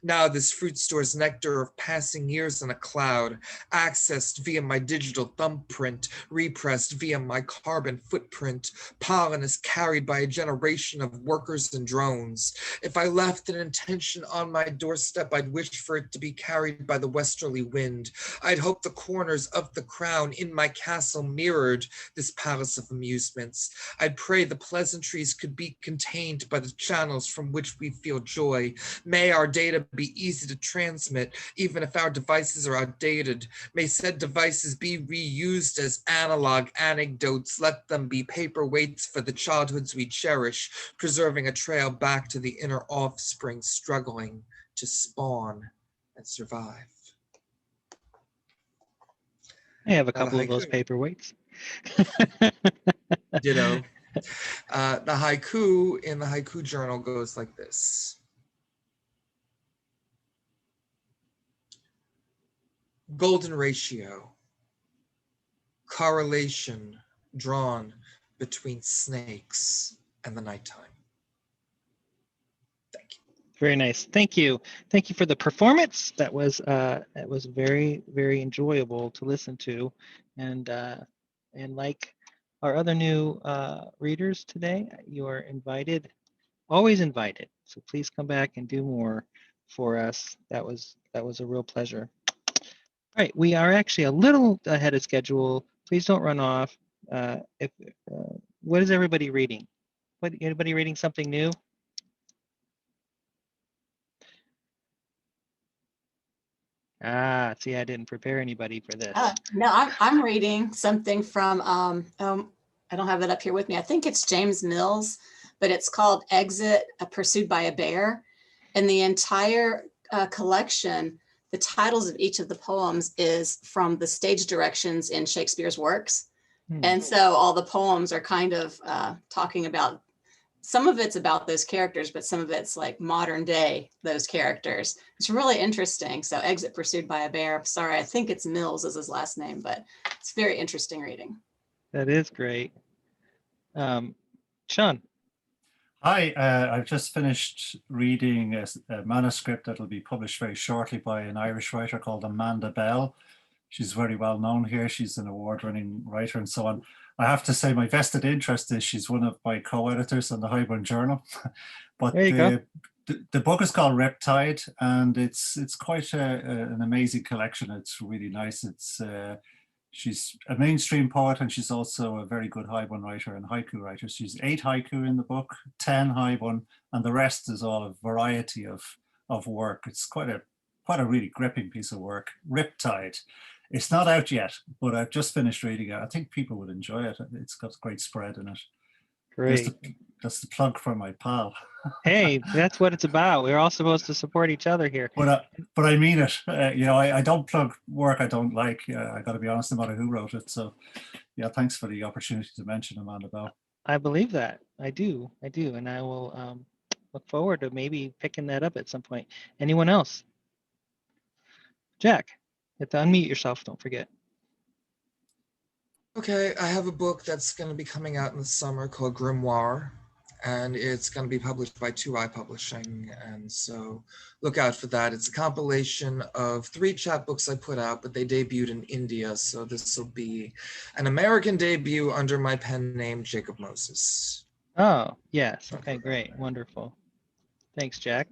Now this fruit store's nectar of passing years in a cloud, accessed via my digital thumbprint, repressed via my carbon footprint, pollen is carried by a generation of workers and drones. If I left an intention on my doorstep, I'd wish for it to be carried by the westerly wind. I'd hope the corners of the crown in my castle mirrored this palace of amusements. I'd pray the pleasantries could be contained by the channels from which we feel joy. May our data be easy to transmit, even if our devices are outdated. May said devices be reused as analog anecdotes. Let them be paperweights for the childhoods we cherish, preserving a trail back to the inner offspring struggling to spawn and survive. I have a couple of those paperweights. Ditto. The haiku in the haiku journal goes like this. Golden ratio, correlation drawn between snakes and the nighttime. Thank you. Very nice. Thank you. Thank you for the performance. That was very, very enjoyable to listen to. And like our other new readers today, you are invited, always invited. So please come back and do more for us. That was a real pleasure. All right, we are actually a little ahead of schedule. Please don't run off. What is everybody reading? Anybody reading something new? See, I didn't prepare anybody for this. No, I'm reading something from, I don't have it up here with me. I think it's James Mills, but it's called Exit, Pursued by a Bear. And the entire collection, the titles of each of the poems is from the stage directions in Shakespeare's works. And so all the poems are kind of talking about, some of it's about those characters, but some of it's like modern day, those characters. It's really interesting. So Exit Pursued by a Bear. Sorry, I think it's Mills is his last name, but it's very interesting reading. That is great. Sean. Hi, I've just finished reading a manuscript that will be published very shortly by an Irish writer called Amanda Bell. She's very well known here. She's an award-winning writer and so on. I have to say my vested interest is she's one of my co-editors on the Highburn Journal. But the book is called Riptide, and it's quite an amazing collection. It's really nice. She's a mainstream poet, and she's also a very good haibun writer and haiku writer. She's 8 haiku in the book, 10 haibun, and the rest is all a variety of work. It's quite a really gripping piece of work. Riptide. It's not out yet, but I've just finished reading it. I think people would enjoy it. It's got great spread in it. Great. That's the plug for my pal. Hey, that's what it's about. We're all supposed to support each other here. But I mean it. I don't plug work I don't like. I got to be honest, no matter who wrote it. So, yeah, thanks for the opportunity to mention Amanda Bell. I believe that. I do, and I will look forward to maybe picking that up at some point. Anyone else? Jack, you have to unmute yourself. Don't forget. Okay, I have a book that's going to be coming out in the summer called Grimoire. and it's going to be published by 2i Publishing, and so look out for that. It's a compilation of 3 chapbooks I put out, but they debuted in India, so this will be an American debut under my pen name, Jacob Moses. Oh, yes. Okay, great. Wonderful. Thanks, Jack.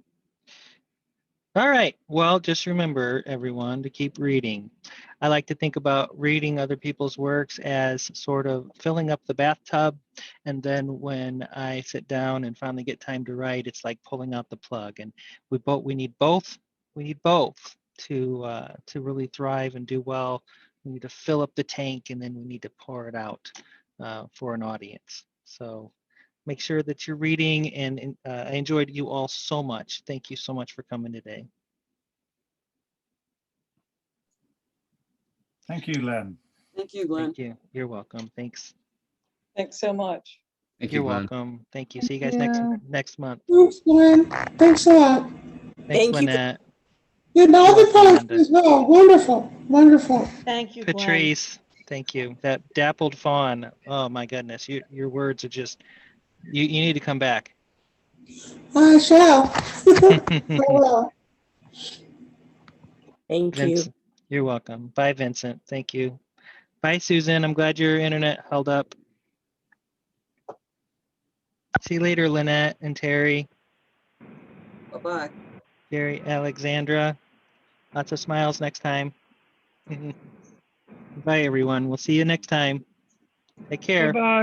All right. Well, just remember, everyone, to keep reading. I like to think about reading other people's works as sort of filling up the bathtub. And then when I sit down and finally get time to write, it's like pulling out the plug. And we need both. We need both to really thrive and do well. We need to fill up the tank, and then we need to pour it out for an audience. So make sure that you're reading, and I enjoyed you all so much. Thank you so much for coming today. Thank you, Len. Thank you, Glenn. Thank you. You're welcome. Thanks. Thanks so much. Thank you, You're Glenn. welcome. Thank you. See you guys next month. Thanks, Glenn. Thanks a lot. Thanks, Lynette. And all You're the welcome, poets as well. Wonderful, wonderful. Thank you, Glenn. Patrice, thank you. That dappled fawn. Oh my goodness. Your words are just, you need to come back. I shall. I will. Thank you. Vincent, you're welcome. Bye, Vincent. Thank you. Bye, Susan. I'm glad your internet held up. See you later, Lynette and Terry. Bye-bye. Gary, Alexandra. Lots of smiles next time. Bye, everyone. We'll see you next time. Take care. Bye-bye.